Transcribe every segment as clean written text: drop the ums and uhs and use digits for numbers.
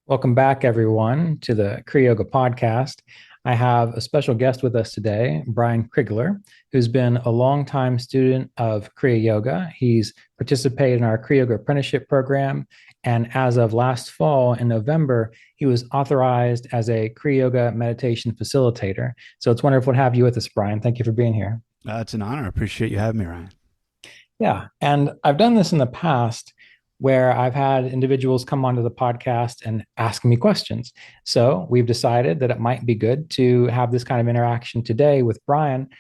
Welcome back, everyone, to the Kriya Yoga Podcast. I have a special guest with us today, Bryan Crigler, who's been a longtime student of Kriya Yoga. He's participated in our Kriya Yoga apprenticeship program, and as of last fall in November, he was authorized as a Kriya Yoga meditation facilitator. So it's wonderful to have you with us, Bryan. Thank you for being here. It's an honor. I appreciate you having me, Ryan. Yeah, and I've done this in the past where I've had individuals come onto the podcast and ask me questions. So we've decided that it might be good to have this kind of interaction today with Bryan.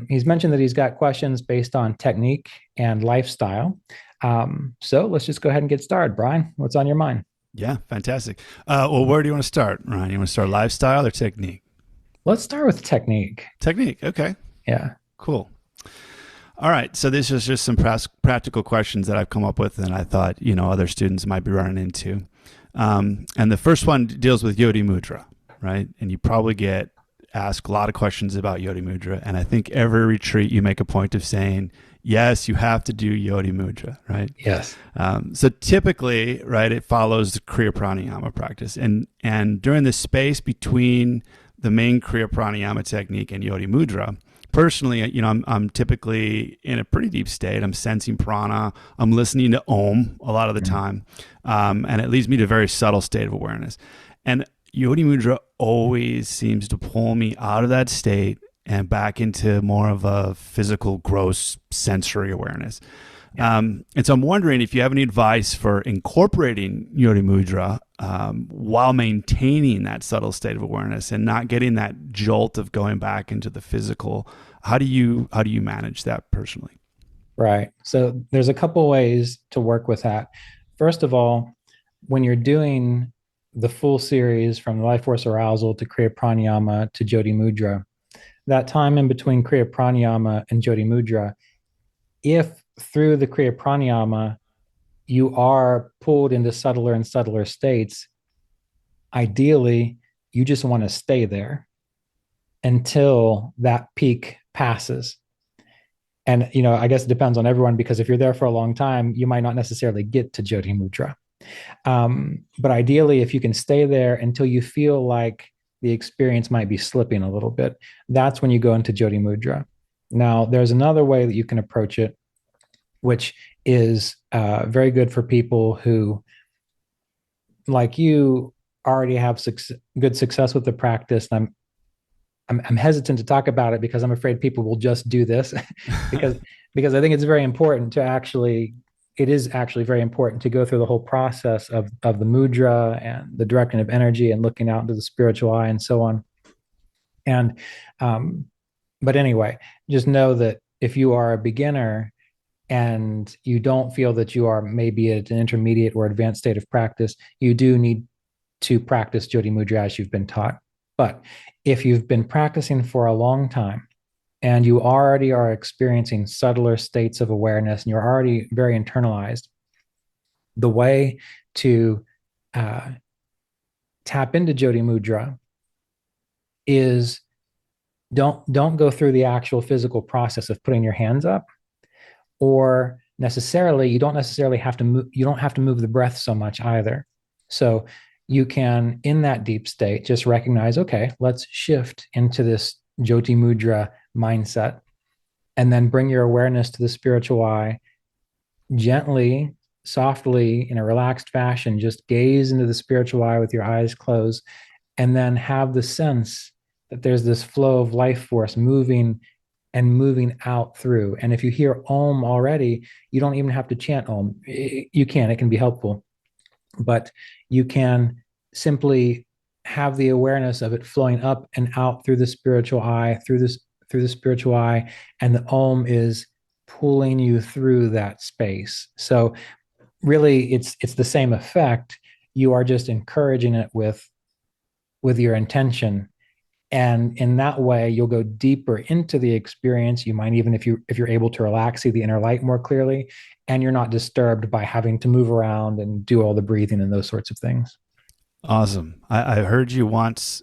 He's mentioned that he's got questions based on technique and lifestyle. So let's just go ahead and get started. Bryan, what's on your mind? Yeah, fantastic. Well, where do you want to start, Ryan? You want to start lifestyle or technique? Let's start with technique. Technique. Okay. Yeah. Cool. All right. So this is just some practical questions that I've come up with and I thought, other students might be running into. And the first one deals with Yoni Mudra, right? And you probably get asked a lot of questions about Yoni Mudra. And I think every retreat you make a point of saying, yes, you have to do Yoni Mudra, right? Yes. So typically, right, it follows the Kriya Pranayama practice. And during the space between the main Kriya Pranayama technique and Yoni Mudra, personally, I'm typically in a pretty deep state. I'm sensing prana. I'm listening to Om a lot of the time. And it leads me to a very subtle state of awareness. And Yoni Mudra always seems to pull me out of that state and back into more of a physical, gross sensory awareness. And so I'm wondering if you have any advice for incorporating Yoni Mudra while maintaining that subtle state of awareness and not getting that jolt of going back into the physical. How do you manage that personally? Right. So there's a couple ways to work with that. First of all, when you're doing the full series from Life Force Arousal to Kriya Pranayama to Jyoti Mudra, that time in between Kriya Pranayama and Jyoti Mudra, if through the Kriya Pranayama you are pulled into subtler and subtler states, ideally you just want to stay there until that peak passes. And I guess it depends on everyone, because if you're there for a long time, you might not necessarily get to Jyoti Mudra. But ideally, if you can stay there until you feel like the experience might be slipping a little bit, that's when you go into Jyoti Mudra. Now, there's another way that you can approach it, which is very good for people who, like you, already have good success with the practice. And I'm hesitant to talk about it because I'm afraid people will just do this because I think it's very important to it is actually very important to go through the whole process of the mudra and the direction of energy and looking out into the spiritual eye and so on. And but anyway, just know that if you are a beginner and you don't feel that you are maybe at an intermediate or advanced state of practice, you do need to practice Jyoti Mudra as you've been taught. But if you've been practicing for a long time and you already are experiencing subtler states of awareness and you're already very internalized, the way to tap into Jyoti Mudra is don't go through the actual physical process of putting your hands up, or you don't necessarily have to move. You don't have to move the breath so much either. So you can, in that deep state, just recognize, okay, let's shift into this Jyoti Mudra mindset, and then bring your awareness to the spiritual eye, gently, softly, in a relaxed fashion, just gaze into the spiritual eye with your eyes closed, and then have the sense that there's this flow of life force moving out through. And if you hear Om already, you don't even have to chant Om. It can be helpful, but you can simply have the awareness of it flowing up and out through the spiritual eye, through the spiritual eye, and the Om is pulling you through that space. So really it's the same effect. You are just encouraging it with your intention. And in that way, you'll go deeper into the experience. You might even, if you're able to relax, see the inner light more clearly, and you're not disturbed by having to move around and do all the breathing and those sorts of things. Awesome. I heard you once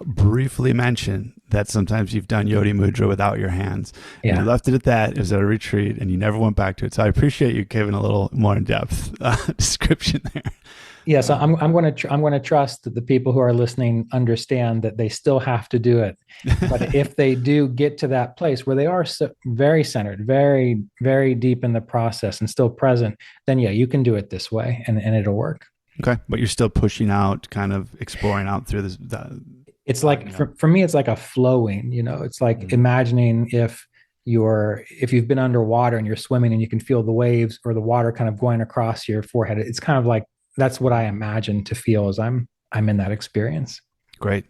briefly mention that sometimes you've done Yoni Mudra without your hands. Yeah. You left it at that. It was at a retreat and you never went back to it. So I appreciate you giving a little more in-depth description there. Yeah, so I'm going to trust that the people who are listening understand that they still have to do it. But if they do get to that place where they are very centered, very, very deep in the process and still present, then yeah, you can do it this way and it'll work. Okay, but you're still pushing out, kind of exploring out through this. It's like for me, it's like a flowing. It's like imagining if you've been underwater and you're swimming and you can feel the waves or the water kind of going across your forehead. It's kind of like that's what I imagine to feel as I'm in that experience. Great.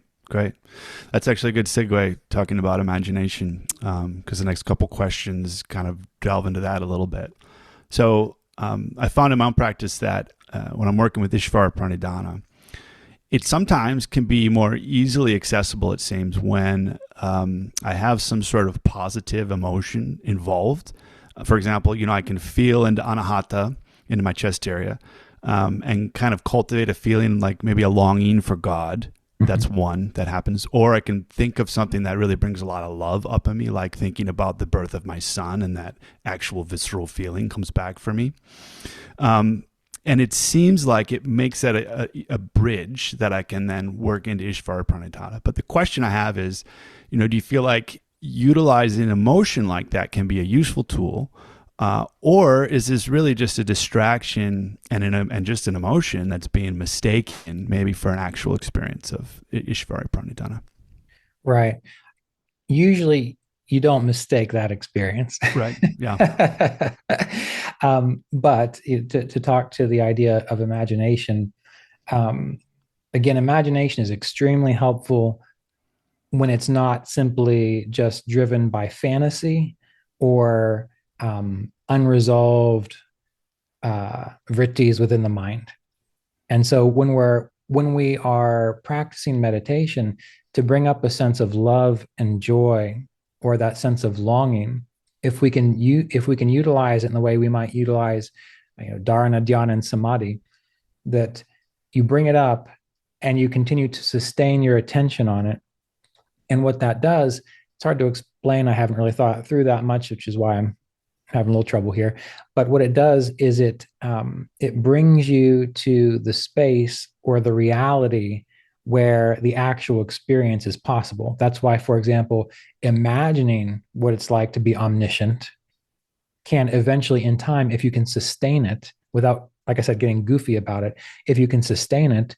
That's actually a good segue talking about imagination, because the next couple questions kind of delve into that a little bit. So I found in my own practice that when I'm working with Ishvara Pranidhana, it sometimes can be more easily accessible, it seems, when I have some sort of positive emotion involved. For example, I can feel into anahata, into my chest area, and kind of cultivate a feeling like maybe a longing for God. That's one that happens. Or I can think of something that really brings a lot of love up in me, like thinking about the birth of my son, and that actual visceral feeling comes back for me. And it seems like it makes that a bridge that I can then work into Ishvara Pranidhana. But the question I have is, do you feel like utilizing emotion like that can be a useful tool? Or is this really just a distraction and just an emotion that's being mistaken maybe for an actual experience of Ishvara Pranidhana? Right. Usually you don't mistake that experience. Right. Yeah. But to talk to the idea of imagination, again, imagination is extremely helpful when it's not simply just driven by fantasy or unresolved vrittis within the mind. And so when we are practicing meditation, to bring up a sense of love and joy or that sense of longing, if we can utilize it in the way we might utilize dharana, dhyana, and samadhi, that you bring it up and you continue to sustain your attention on it. And what that does, it's hard to explain. I haven't really thought through that much, which is why I'm having a little trouble here. But what it does is it brings you to the space or the reality where the actual experience is possible. That's why, for example, imagining what it's like to be omniscient can eventually, in time, if you can sustain it without, like I said, getting goofy about it, if you can sustain it,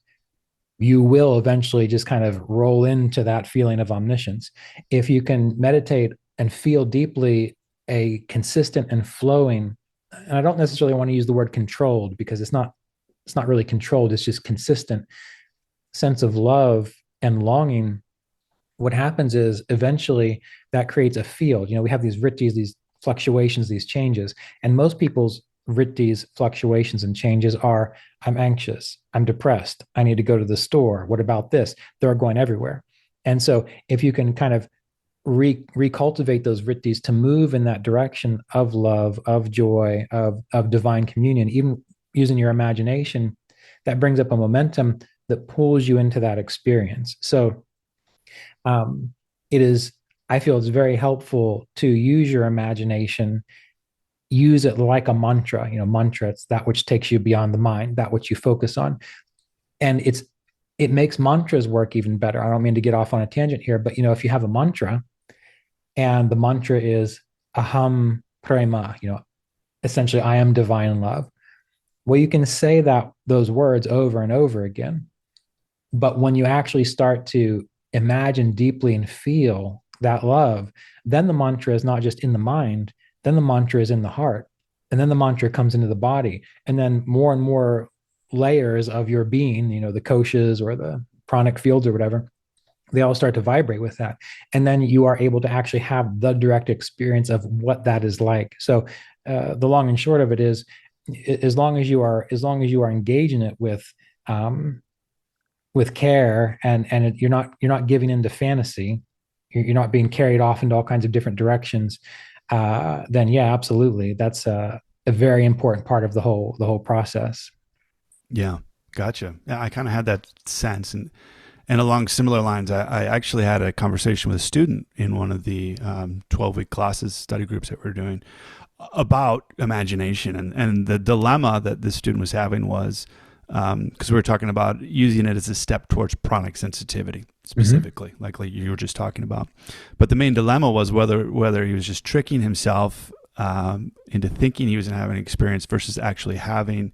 you will eventually just kind of roll into that feeling of omniscience. If you can meditate and feel deeply a consistent and flowing, and I don't necessarily want to use the word controlled because it's not really controlled, it's just consistent sense of love and longing, what happens is eventually that creates a field. We have these vrittis, these fluctuations, these changes, and most people's vrittis, fluctuations, and changes are, I'm anxious, I'm depressed, I need to go to the store, what about this? They're going everywhere. And so if you can kind of recultivate those vrittis to move in that direction of love, of joy, of divine communion, even using your imagination, that brings up a momentum that pulls you into that experience. So I feel it's very helpful to use your imagination, use it like a mantra. Mantra, it's that which takes you beyond the mind, that which you focus on. And it makes mantras work even better. I don't mean to get off on a tangent here, but if you have a mantra and the mantra is aham prema, essentially I am divine love. Well, you can say those words over and over again. But when you actually start to imagine deeply and feel that love, then the mantra is not just in the mind, then the mantra is in the heart. And then the mantra comes into the body. And then more and more layers of your being, the koshas or the pranic fields or whatever, they all start to vibrate with that. And then you are able to actually have the direct experience of what that is like. So the long and short of it is, as long as you are engaging it with care and you're not giving into fantasy, you're not being carried off into all kinds of different directions, then yeah, absolutely, that's a very important part of the whole process. Yeah, gotcha. Yeah, I kind of had that sense, and And along similar lines, I actually had a conversation with a student in one of the 12-week classes, study groups that we're doing about imagination. And the dilemma that this student was having was, because we were talking about using it as a step towards pranic sensitivity, specifically, like you were just talking about. But the main dilemma was whether he was just tricking himself into thinking he was having an experience versus actually having,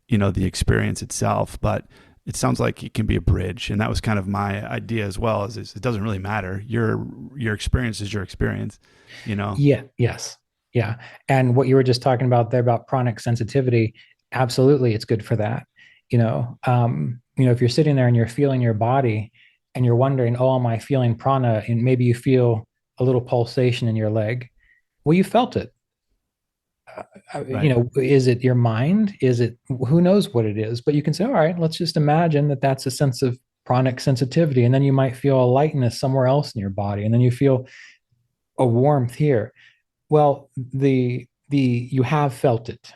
the experience itself. But it sounds like it can be a bridge, and that was kind of my idea as well. Is it doesn't really matter. Your experience is your experience, Yeah. Yes. Yeah. And what you were just talking about there about pranic sensitivity, absolutely, it's good for that. If you're sitting there and you're feeling your body, and you're wondering, oh, am I feeling prana? And maybe you feel a little pulsation in your leg. Well, you felt it. Right. Is it your mind? Is it, who knows what it is? But you can say, all right, let's just imagine that that's a sense of pranic sensitivity. And then you might feel a lightness somewhere else in your body. And then you feel a warmth here. Well, you have felt it.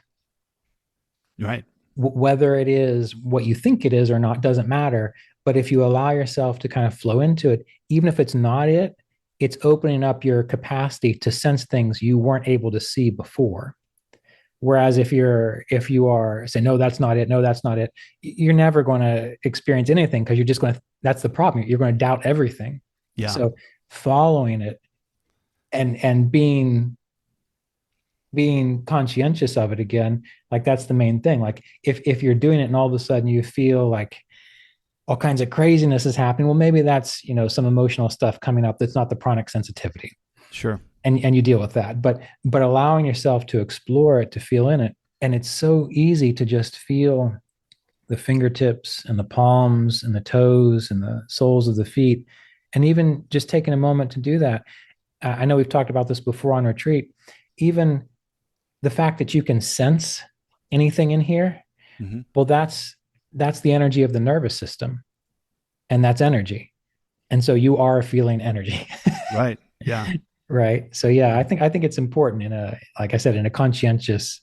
Right. Whether it is what you think it is or not doesn't matter. But if you allow yourself to kind of flow into it, even if it's not it, it's opening up your capacity to sense things you weren't able to see before. Whereas if you are saying, no, that's not it, no, that's not it, you're never going to experience anything, because you're just going to, that's the problem. You're going to doubt everything. Yeah. So following it and being conscientious of it again, like that's the main thing. Like if you're doing it and all of a sudden you feel like all kinds of craziness is happening, well, maybe that's, some emotional stuff coming up that's not the pranic sensitivity. Sure. And you deal with that. But allowing yourself to explore it, to feel in it. And it's so easy to just feel the fingertips and the palms and the toes and the soles of the feet. And even just taking a moment to do that. I know we've talked about this before on retreat. Even the fact that you can sense anything in here, well, that's the energy of the nervous system. And that's energy. And so you are feeling energy. Right. Yeah. Right. So yeah, I think it's important like I said, in a conscientious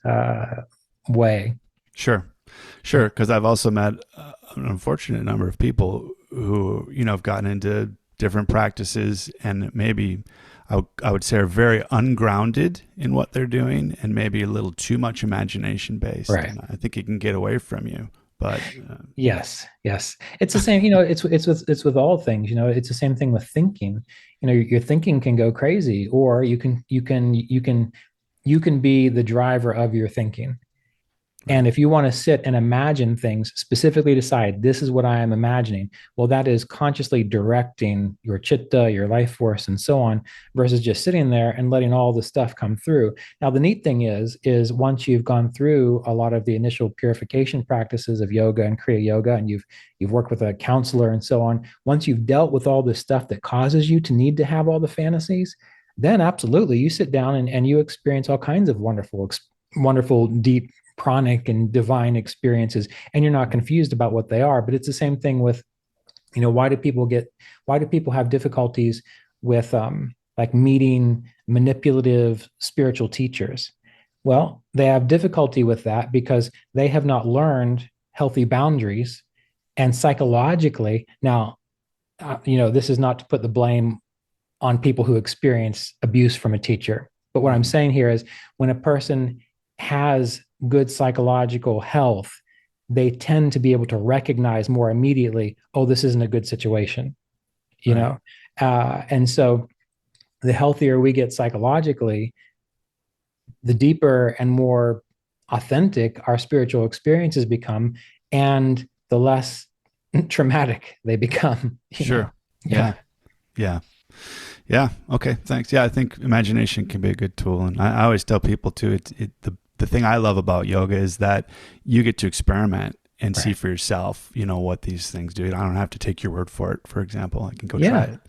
way. Sure. Because I've also met an unfortunate number of people who, have gotten into different practices and maybe I would say are very ungrounded in what they're doing and maybe a little too much imagination based. Right. And I think it can get away from you. But yes, it's the same. It's with all things. It's the same thing with thinking. Your thinking can go crazy, or you can be the driver of your thinking. And if you want to sit and imagine things, specifically decide, this is what I am imagining, well, that is consciously directing your chitta, your life force, and so on, versus just sitting there and letting all the stuff come through. Now, the neat thing is once you've gone through a lot of the initial purification practices of yoga and Kriya Yoga, and you've worked with a counselor and so on, once you've dealt with all this stuff that causes you to need to have all the fantasies, then absolutely, you sit down and you experience all kinds of wonderful, deep, pranic and divine experiences, and you're not confused about what they are. But it's the same thing with, why do people have difficulties with like meeting manipulative spiritual teachers? Well, they have difficulty with that because they have not learned healthy boundaries. And psychologically, now, this is not to put the blame on people who experience abuse from a teacher. But what I'm saying here is when a person has good psychological health, they tend to be able to recognize more immediately, oh, this isn't a good situation, and so the healthier we get psychologically, the deeper and more authentic our spiritual experiences become, and the less traumatic they become. Sure. Yeah. Okay. Thanks. Yeah. I think imagination can be a good tool. And I always tell people too, the thing I love about yoga is that you get to experiment and see for yourself, what these things do. I don't have to take your word for it. For example, I can go try it,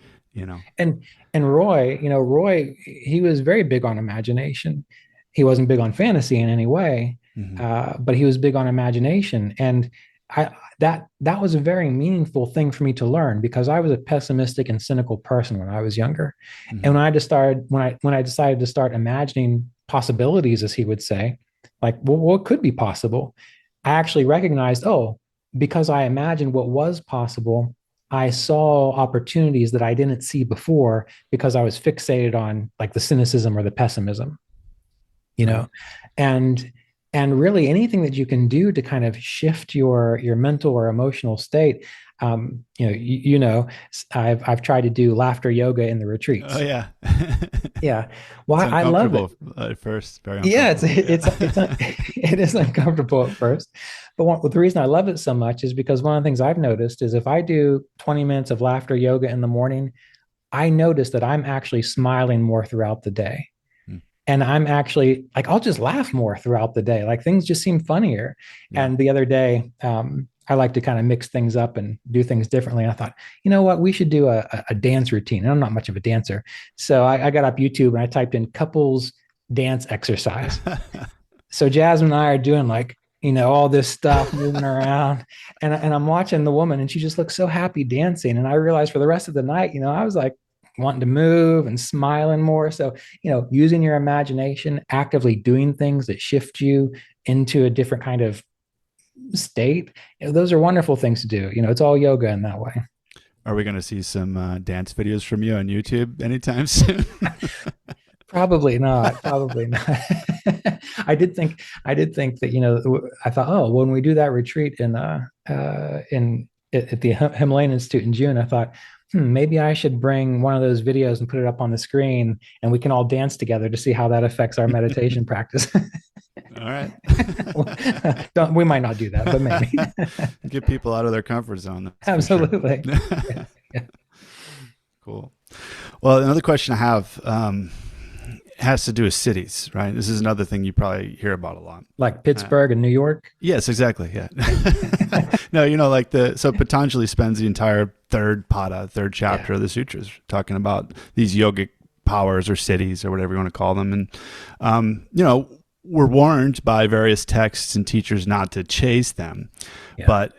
And Roy, he was very big on imagination. He wasn't big on fantasy in any way, but he was big on imagination. And that was a very meaningful thing for me to learn, because I was a pessimistic and cynical person when I was younger. And when I decided to start imagining possibilities, as he would say, like, well, what could be possible? I actually recognized, because I imagined what was possible, I saw opportunities that I didn't see before because I was fixated on like the cynicism or the pessimism, you Right. know, and and really anything that you can do to kind of shift your mental or emotional state. I've tried to do laughter yoga in the Oh retreats. yeah. Yeah, It's well, I love it. uncomfortable at first, very Yeah, uncomfortable. Yeah. it is uncomfortable at first, but the reason I love it so much is because one of the things I've noticed is if I do 20 minutes of laughter yoga in the morning, I notice that I'm actually smiling more throughout the day. Hmm. And I'm actually like, I'll just laugh more throughout the day. Like things just seem funnier. Yeah. And the other day, I like to kind of mix things up and do things differently. And I thought, you know what, we should do a dance routine. And I'm not much of a dancer. So I got up YouTube and I typed in couples dance exercise. So Jasmine and I are doing like, all this stuff moving around. And I'm watching the woman and she just looks so happy dancing. And I realized for the rest of the night, I was like wanting to move and smiling more. So, using your imagination, actively doing things that shift you into a different kind of state, those are wonderful things to do. It's all yoga in that way. Are we going to see some dance videos from you on YouTube anytime soon? Probably not. Probably not. I did think that, I thought, oh, when we do that retreat at the Himalayan Institute in June, I thought, maybe I should bring one of those videos and put it up on the screen and we can all dance together to see how that affects our meditation practice. All right. We might not do that, but maybe. Get people out of their comfort zone. That's Absolutely. Sure. Yeah. Cool. Well, another question I have has to do with cities, right? This is another thing you probably hear about a lot. Like Pittsburgh and New York? Yes, exactly. Yeah. No, so Patanjali spends the entire third chapter of the sutras talking about these yogic powers or cities or whatever you want to call them. And, we're warned by various texts and teachers not to chase them. Yeah. But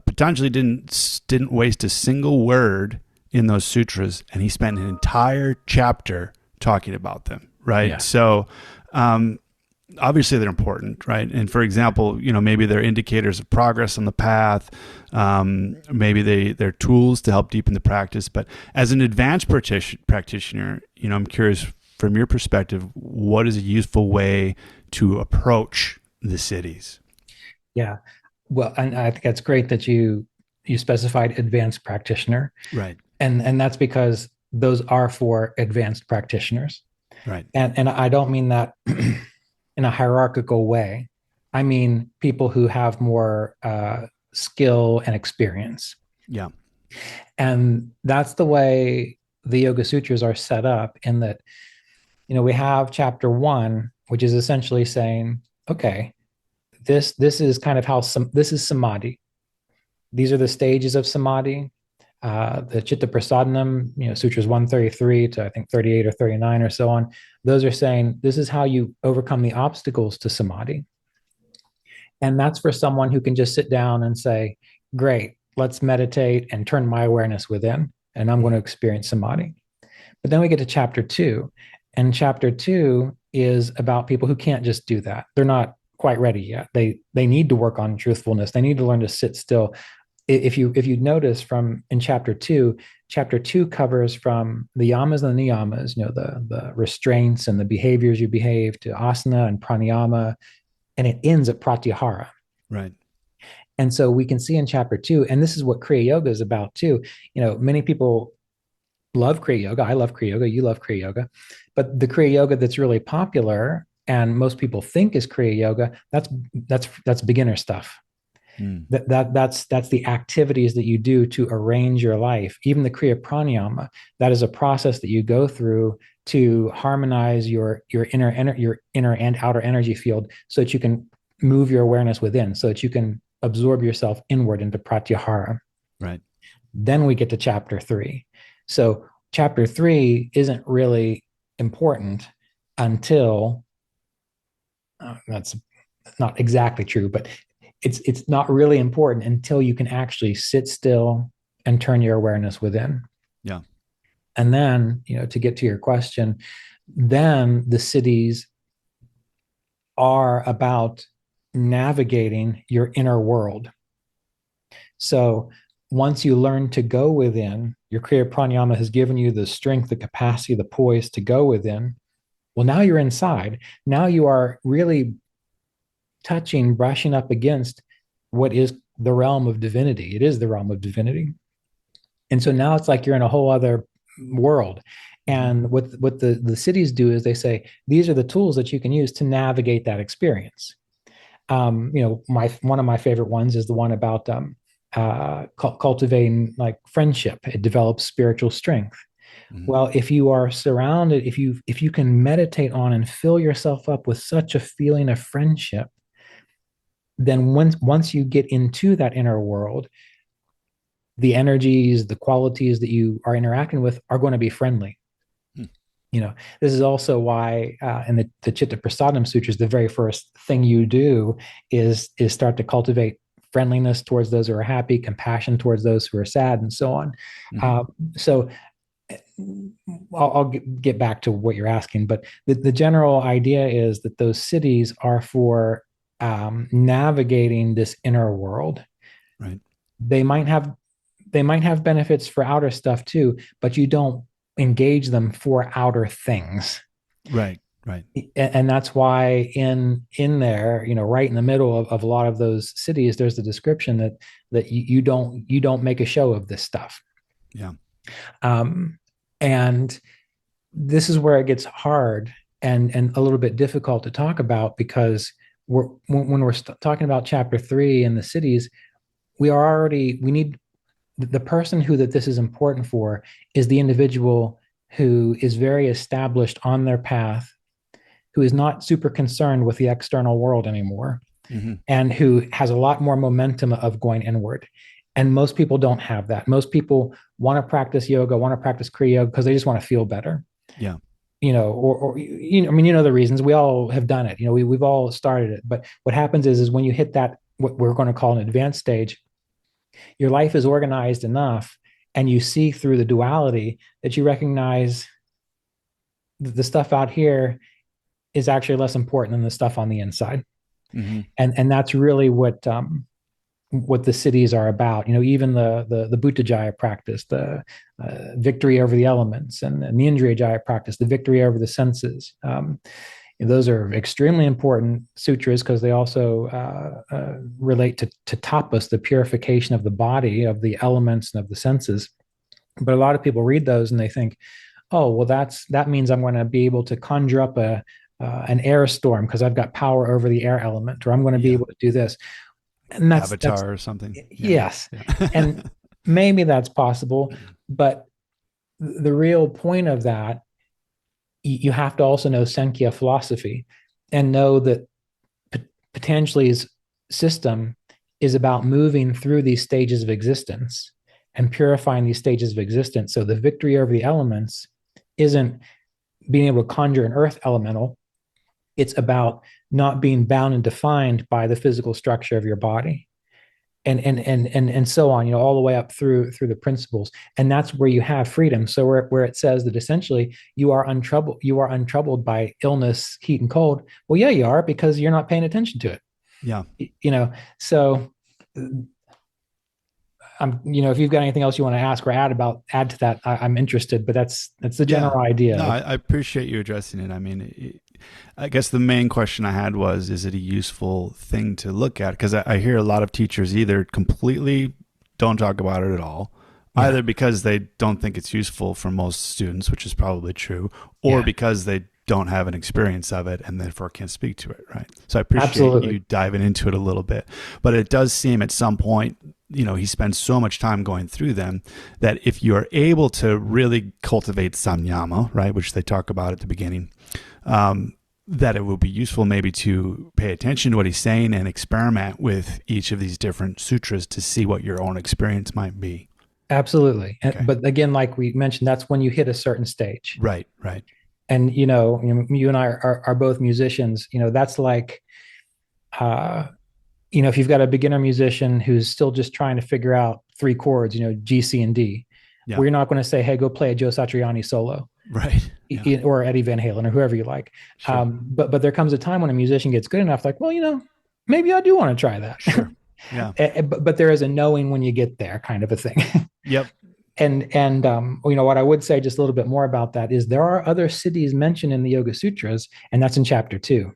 Patanjali didn't waste a single word in those sutras, and he spent an entire chapter talking about them, right? Yeah. So obviously they're important, right? And for example, maybe they're indicators of progress on the path. Maybe they're tools to help deepen the practice. But as an advanced practitioner, I'm curious from your perspective, what is a useful way to approach the cities? Yeah. Well, and I think that's great that you specified advanced practitioner. Right. And that's because those are for advanced practitioners. Right. And I don't mean that in a hierarchical way. I mean people who have more skill and experience. Yeah. And that's the way the Yoga Sutras are set up, in that, we have chapter 1, which is essentially saying, okay, this is kind of how this is samadhi. These are the stages of samadhi. The Chitta Prasadanam, sutras 133 to I think 38 or 39 or so on. Those are saying this is how you overcome the obstacles to samadhi. And that's for someone who can just sit down and say, great, let's meditate and turn my awareness within, and I'm going to experience samadhi. But then we get to chapter 2, and chapter 2 is about people who can't just do that. They're not quite ready yet. They need to work on truthfulness. They need to learn to sit still. If you notice from in chapter 2 covers from the yamas and the niyamas, the restraints and the behaviors you behave, to asana and pranayama, and it ends at pratyahara. Right. And so we can see in chapter 2, and this is what Kriya Yoga is about too. Many people love Kriya Yoga. I love Kriya Yoga. You love Kriya Yoga. But the Kriya Yoga that's really popular and most people think is Kriya Yoga, that's beginner stuff. That's the activities that you do to arrange your life. Even the Kriya Pranayama, that is a process that you go through to harmonize your inner and outer energy field, so that you can move your awareness within, so that you can absorb yourself inward into pratyahara. Right. Then we get to chapter 3. So chapter 3 isn't really important until that's not exactly true, but it's not really important until you can actually sit still and turn your awareness within. Yeah. And then, to get to your question, then the cities are about navigating your inner world. So once you learn to go within, your Kriya Pranayama has given you the strength, the capacity, the poise to go within. Well, now you're inside. Now you are really touching, brushing up against what is the realm of divinity. It is the realm of divinity. And so now it's like you're in a whole other world. And what the Siddhis do is they say, these are the tools that you can use to navigate that experience. One of my favorite ones is the one about cultivating like friendship. It develops spiritual strength. Well, if you are surrounded, if you can meditate on and fill yourself up with such a feeling of friendship, then once you get into that inner world, the energies, the qualities that you are interacting with are going to be friendly. This is also why in the Chitta Prasadam Sutras, the very first thing you do is start to cultivate friendliness towards those who are happy, compassion towards those who are sad, and so on. So I'll get back to what you're asking, but the general idea is that those Siddhis are for navigating this inner world. Right. They might have benefits for outer stuff too, but you don't engage them for outer things. Right. And that's why in there, right in the middle of a lot of those Siddhis, there's the description that you don't make a show of this stuff. Yeah. And this is where it gets hard and a little bit difficult to talk about, because when we're talking about chapter 3 in the Siddhis, we need the person that this is important for is the individual who is very established on their path, who is not super concerned with the external world anymore, and who has a lot more momentum of going inward. And most people don't have that. Most people want to practice yoga, want to practice Kriya Yoga because they just want to feel better. Yeah. The reasons. We all have done it. We've all started it. But what happens is when you hit that, what we're going to call an advanced stage, your life is organized enough and you see through the duality that you recognize the stuff out here is actually less important than the stuff on the inside. And that's really what the Siddhis are about. Even the Bhuta Jaya practice, the victory over the elements, and the Indriya Jaya practice, the victory over the senses. Those are extremely important sutras because they also relate to tapas, the purification of the body, of the elements, and of the senses. But a lot of people read those and they think, oh, well, that means I'm going to be able to conjure up an air storm because I've got power over the air element, or I'm going to be able to do this. And that's Avatar or something. Yes. Yeah. And maybe that's possible, but the real point of that, you have to also know Sankhya philosophy and know that Patanjali's system is about moving through these stages of existence and purifying these stages of existence. So the victory over the elements isn't being able to conjure an earth elemental. It's about not being bound and defined by the physical structure of your body, and so on, all the way up through the principles. And that's where you have freedom. So where it says that essentially you are untroubled by illness, heat, and cold. Well, yeah, you are, because you're not paying attention to it. Yeah. So if you've got anything else you want to ask or add to that, I'm interested, but that's the general idea. No, I appreciate you addressing it. I mean, I guess the main question I had was, is it a useful thing to look at? Because I hear a lot of teachers either completely don't talk about it at all, either because they don't think it's useful for most students, which is probably true, or because they don't have an experience of it and therefore can't speak to it, right? So I appreciate you diving into it a little bit. But it does seem at some point, he spends so much time going through them that if you're able to really cultivate samyama, right, which they talk about at the beginning, that it will be useful maybe to pay attention to what he's saying and experiment with each of these different sutras to see what your own experience might be. Absolutely. Okay. But again, like we mentioned, that's when you hit a certain stage. Right. And, you and I are both musicians. That's like, if you've got a beginner musician who's still just trying to figure out 3 chords, G, C, and D, we're not going to say, hey, go play a Joe Satriani solo. Right. Or Eddie Van Halen or whoever you like. Sure. But there comes a time when a musician gets good enough, like, well, maybe I do want to try that. Sure. Yeah. But there is a knowing when you get there kind of a thing. Yep. And what I would say just a little bit more about that is there are other siddhis mentioned in the Yoga Sutras, and that's in chapter 2.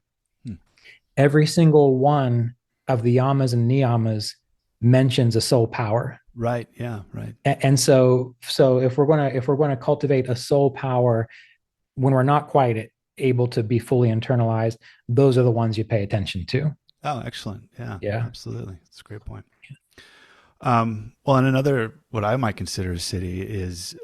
Every single one of the yamas and niyamas mentions a soul power. Right. Yeah. Right. And so if we're going to cultivate a soul power when we're not quite able to be fully internalized, those are the ones you pay attention to. Oh, excellent. Yeah. Yeah. Absolutely. That's a great point. Well, and another, what I might consider a siddhi is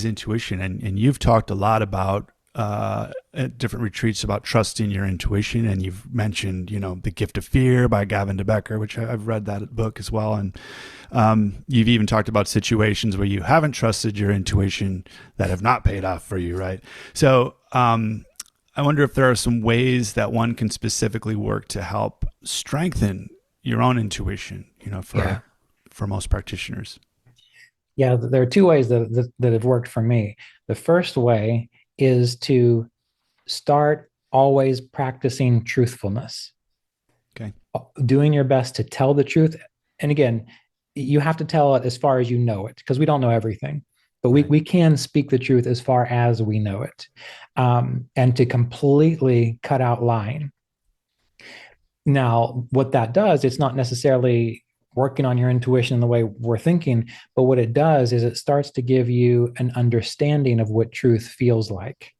intuition. And you've talked a lot about, at different retreats, about trusting your intuition. And you've mentioned, The Gift of Fear by Gavin de Becker, which I've read that book as well. And, you've even talked about situations where you haven't trusted your intuition that have not paid off for you. Right. So, I wonder if there are some ways that one can specifically work to help strengthen your own intuition, for most practitioners. Yeah, there are two ways that have worked for me. The first way is to start always practicing truthfulness. Okay. Doing your best to tell the truth. And again, you have to tell it as far as you know it, because we don't know everything, but we can speak the truth as far as we know it. And to completely cut out lying. Now, what that does, it's not necessarily working on your intuition in the way we're thinking, but what it does is it starts to give you an understanding of what truth feels like.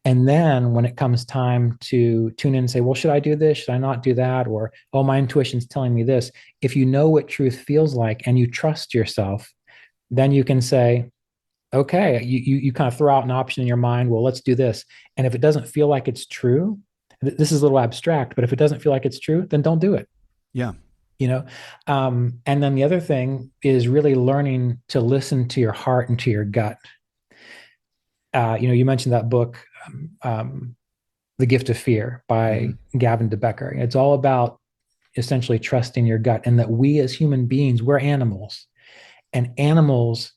And then when it comes time to tune in and say, well, should I do this? Should I not do that? Or, oh, my intuition's telling me this. If you know what truth feels like and you trust yourself, then you can say, okay, you kind of throw out an option in your mind. Well, let's do this. And if it doesn't feel like it's true, this is a little abstract, but if it doesn't feel like it's true, then don't do it. Yeah. And then the other thing is really learning to listen to your heart and to your gut. You mentioned that book, The Gift of Fear by Gavin de Becker. It's all about essentially trusting your gut, and that we as human beings, we're animals, and animals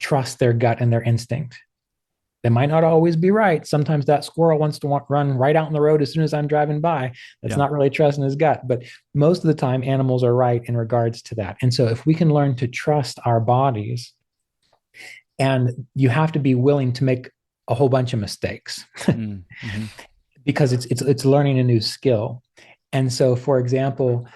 trust their gut and their instinct. They might not always be right. Sometimes that squirrel wants to run right out in the road as soon as I'm driving by. That's not really trusting his gut. But most of the time, animals are right in regards to that. And so if we can learn to trust our bodies, and you have to be willing to make a whole bunch of mistakes because it's learning a new skill. And so, for example,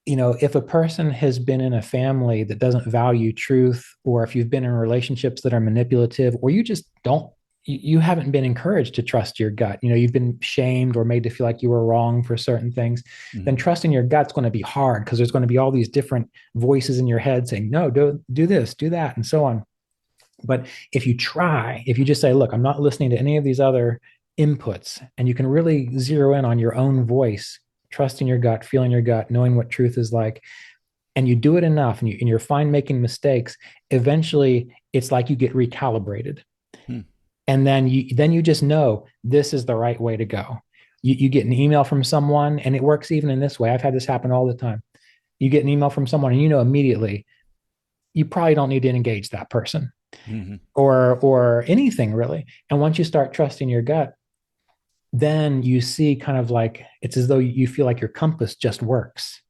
if a person has been in a family that doesn't value truth, or if you've been in relationships that are manipulative, or you haven't been encouraged to trust your gut, you've been shamed or made to feel like you were wrong for certain things, then trusting your gut's going to be hard, because there's going to be all these different voices in your head saying, no, do this, do that, and so on. But if you just say, look, I'm not listening to any of these other inputs, and you can really zero in on your own voice, trusting your gut, feeling your gut, knowing what truth is like, and you do it enough, and you're fine making mistakes, eventually it's like you get recalibrated. And then you just know this is the right way to go. You get an email from someone, and it works even in this way. I've had this happen all the time. You get an email from someone, and immediately you probably don't need to engage that person or anything really. And once you start trusting your gut, then you see kind of like, it's as though you feel like your compass just works.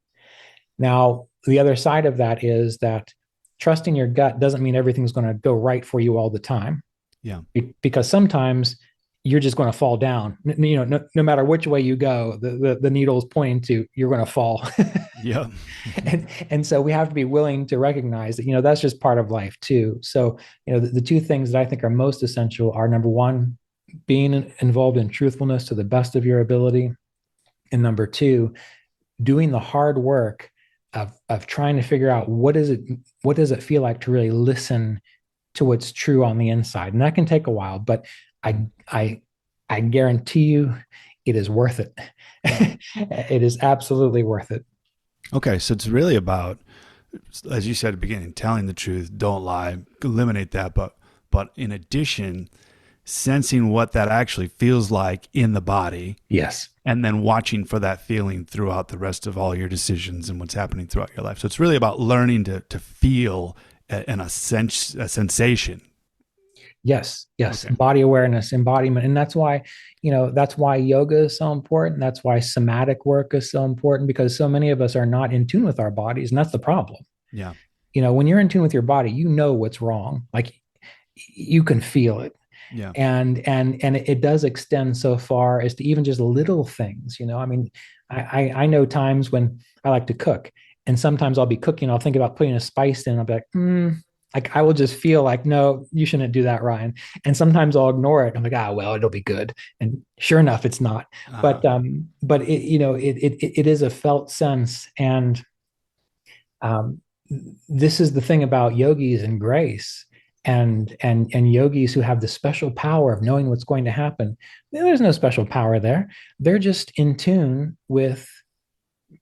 Now, the other side of that is that trusting your gut doesn't mean everything's going to go right for you all the time. Yeah. Because sometimes you're just going to fall down. No matter which way you go, the needle is pointing to, you're going to fall. Yeah. and so we have to be willing to recognize that, that's just part of life too. So, the two things that I think are most essential are, number one, being involved in truthfulness to the best of your ability. And number two, doing the hard work of trying to figure out what does it feel like to really listen to what's true on the inside. And that can take a while, but I guarantee you it is worth it. It is absolutely worth it. Okay. So it's really about, as you said at the beginning, telling the truth, don't lie, eliminate that. But in addition, sensing what that actually feels like in the body. Yes. And then watching for that feeling throughout the rest of all your decisions and what's happening throughout your life. So it's really about learning to feel a sensation. Yes, yes. Okay. Body awareness, embodiment. And that's why, that's why yoga is so important. That's why somatic work is so important, because so many of us are not in tune with our bodies. And that's the problem. Yeah. When you're in tune with your body, you know what's wrong. Like you can feel it. Yeah. And it does extend so far as to even just little things. I mean, I know times when I like to cook, and sometimes I'll be cooking, I'll think about putting a spice in, I'll be like I will just feel like, no, you shouldn't do that, Ryan. And sometimes I'll ignore it. I'm like, well, it'll be good. And sure enough, it's not. But it is a felt sense. And um, this is the thing about yogis and grace and yogis who have the special power of knowing what's going to happen. There's no special power there. They're just in tune with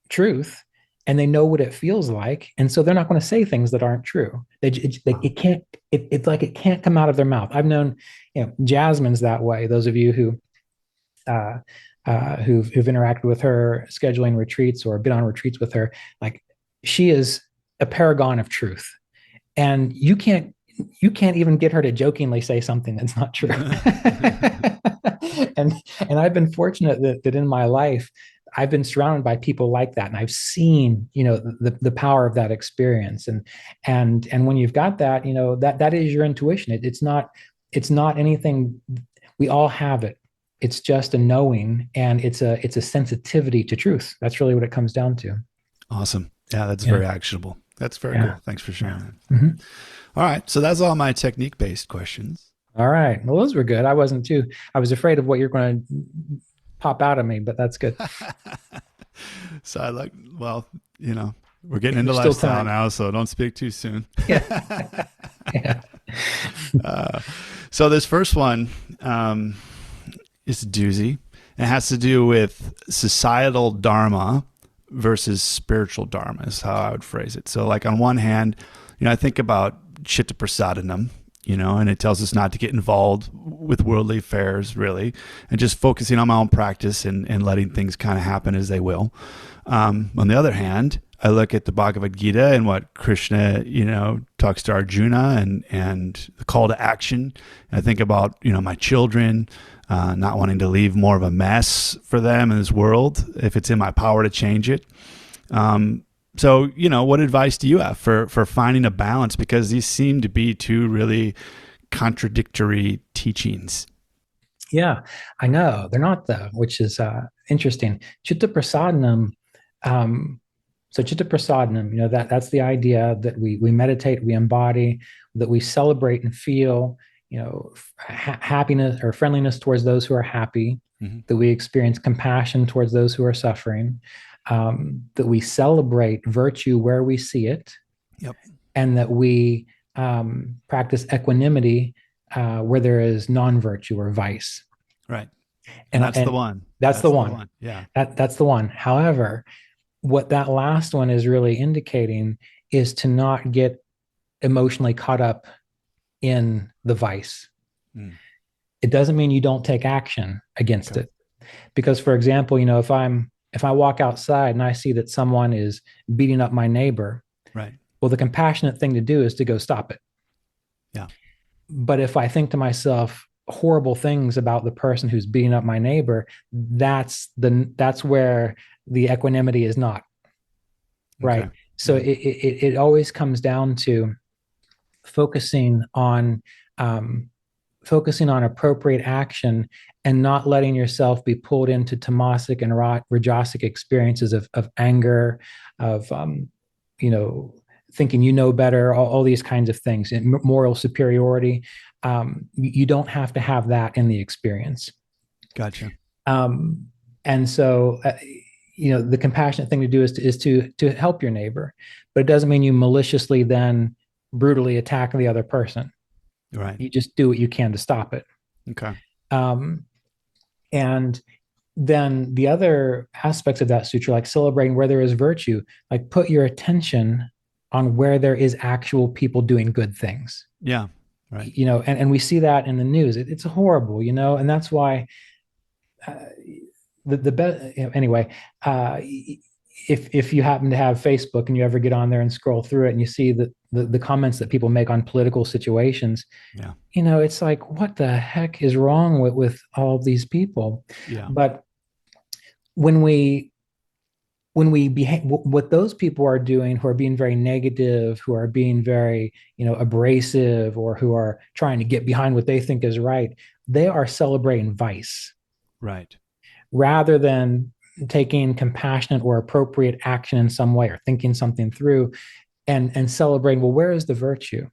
truth, and they know what it feels like, and so they're not going to say things that aren't true. It's like it can't come out of their mouth. I've known Jasmine's that way. Those of you who've interacted with her scheduling retreats or been on retreats with her, like, she is a paragon of truth, and you can't even get her to jokingly say something that's not true. and I've been fortunate that in my life I've been surrounded by people like that, and I've seen the power of that experience. And when you've got that, that is your intuition. It's not anything. We all have it. It's just a knowing, and it's a sensitivity to truth. That's really what it comes down to. Awesome. Yeah, that's very actionable. That's very cool. Thanks for sharing that. Mm-hmm. All right. So that's all my technique-based questions. All right. Well, those were good. I was afraid of what you're going to pop out of me, but that's good. So we're getting into lifestyle now, so don't speak too soon. Yeah. Yeah. So this first one is a doozy. It has to do with societal dharma versus spiritual dharma is how I would phrase it. So like on one hand, I think about chitta prasadanam, and it tells us not to get involved with worldly affairs really, and just focusing on my own practice and letting things kind of happen as they will. On the other hand, I look at the Bhagavad Gita and what Krishna, talks to Arjuna and the call to action. And I think about, my children, not wanting to leave more of a mess for them in this world if it's in my power to change it. So, what advice do you have for finding a balance? Because these seem to be two really contradictory teachings. Yeah, I know. They're not, though, which is interesting. Chitta prasadanam. So chitta prasadanam, that's the idea that we meditate, we embody, that we celebrate and feel, happiness or friendliness towards those who are happy, mm-hmm. that we experience compassion towards those who are suffering, that we celebrate virtue where we see it, yep. and that we practice equanimity where there is non-virtue or vice. Right. And that's the one. That's the one. Yeah. That's the one. However, what that last one is really indicating is to not get emotionally caught up in the vice. Mm. It doesn't mean you don't take action against it. Because, for example, if I walk outside and I see that someone is beating up my neighbor, right. Well, the compassionate thing to do is to go stop it. Yeah. But if I think to myself horrible things about the person who's beating up my neighbor, that's where the equanimity is not. Right. Okay. So it always comes down to focusing on appropriate action and not letting yourself be pulled into tamasic and rajasic experiences of anger, of thinking better, all these kinds of things, and moral superiority. You don't have to have that in the experience. Gotcha. And so, the compassionate thing to do is to help your neighbor, but it doesn't mean you maliciously then brutally attack the other person. Right. You just do what you can to stop it. Okay. And then the other aspects of that sutra, like celebrating where there is virtue, like put your attention on where there is actual people doing good things. Yeah. Right. And we see that in the news. It's horrible, and that's why the best, anyway, if you happen to have Facebook and you ever get on there and scroll through it and you see that the comments that people make on political situations, Yeah. it's like, what the heck is wrong with all these people? Yeah. But when we behave, what those people are doing, who are being very negative, who are being very, abrasive, or who are trying to get behind what they think is right, they are celebrating vice Right. rather than taking compassionate or appropriate action in some way, or thinking something through, and celebrating, well, where is the virtue?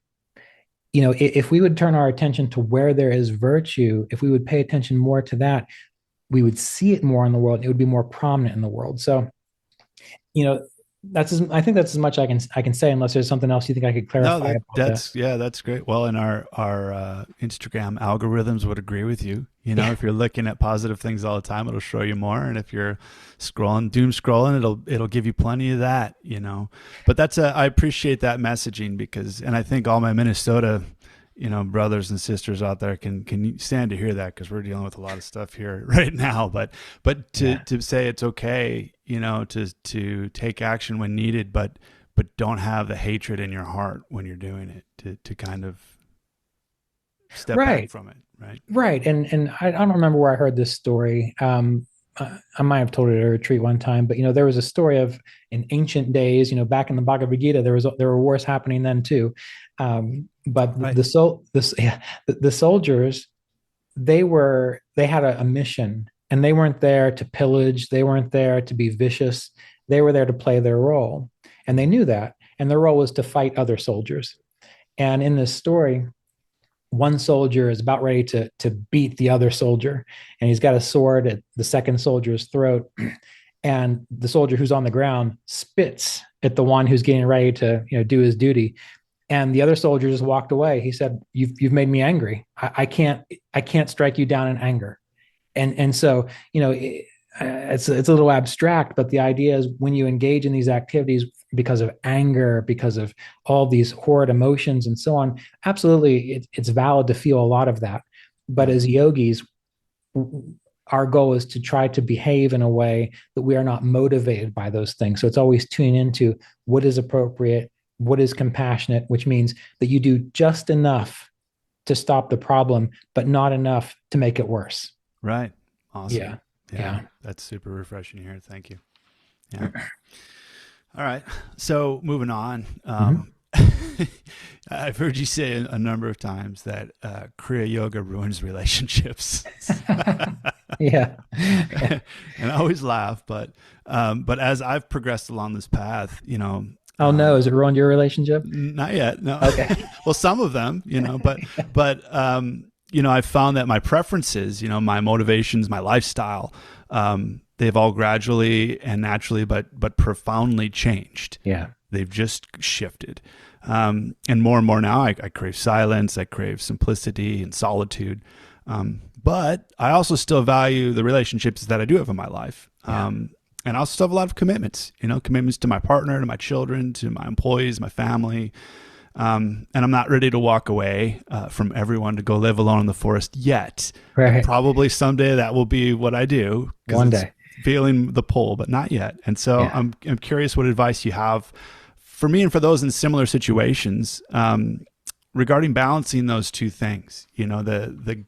If we would turn our attention to where there is virtue, if we would pay attention more to that, we would see it more in the world. It would be more prominent in the world. So, I think that's as much I can say, unless there's something else you think I could No, clarify about that. that's great. Well, and our Instagram algorithms would agree with you. Yeah. If you're looking at positive things all the time, it'll show you more, and if you're doom scrolling, it'll give you plenty of that. But I appreciate that messaging, and I think all my Minnesota, brothers and sisters out there can stand to hear that, because we're dealing with a lot of stuff here right now. But to say it's okay, to take action when needed, but don't have the hatred in your heart when you're doing it, to kind of step back from it. Right. And I don't remember where I heard this story. I might have told it at a retreat one time, but there was a story of, in ancient days, back in the Bhagavad Gita, there were wars happening then too. But Right. the soldiers, they had a mission, and they weren't there to pillage. They weren't there to be vicious. They were there to play their role, and they knew that. And their role was to fight other soldiers. And in this story, one soldier is about ready to beat the other soldier, and he's got a sword at the second soldier's throat. And the soldier who's on the ground spits at the one who's getting ready to do his duty. And the other soldier just walked away. He said, "You've made me angry. I can't strike you down in anger." And so it's a little abstract, but the idea is, when you engage in these activities because of anger, because of all these horrid emotions and so on, absolutely, it's valid to feel a lot of that. But as yogis, our goal is to try to behave in a way that we are not motivated by those things. So it's always tuning into what is appropriate, what is compassionate, which means that you do just enough to stop the problem, but not enough to make it worse. Right. Awesome. Yeah. That's super refreshing here. Thank you. Yeah. All right. So moving on. I've heard you say a number of times that Kriya Yoga ruins relationships. Yeah. And I always laugh, but as I've progressed along this path, Oh no, has it ruined your relationship? Not yet. No. Okay. Well, some of them, but I've found that my preferences, my motivations, my lifestyle, they've all gradually and naturally, but profoundly changed. Yeah. They've just shifted. And more now, I crave silence. I crave simplicity and solitude. But I also still value the relationships that I do have in my life. Yeah. And I also still have a lot of commitments, commitments to my partner, to my children, to my employees, my family. And I'm not ready to walk away from everyone to go live alone in the forest yet. Right. Probably someday that will be what I do. One day. Feeling the pull, but not yet. And so I'm curious what advice you have for me and for those in similar situations regarding balancing those two things. The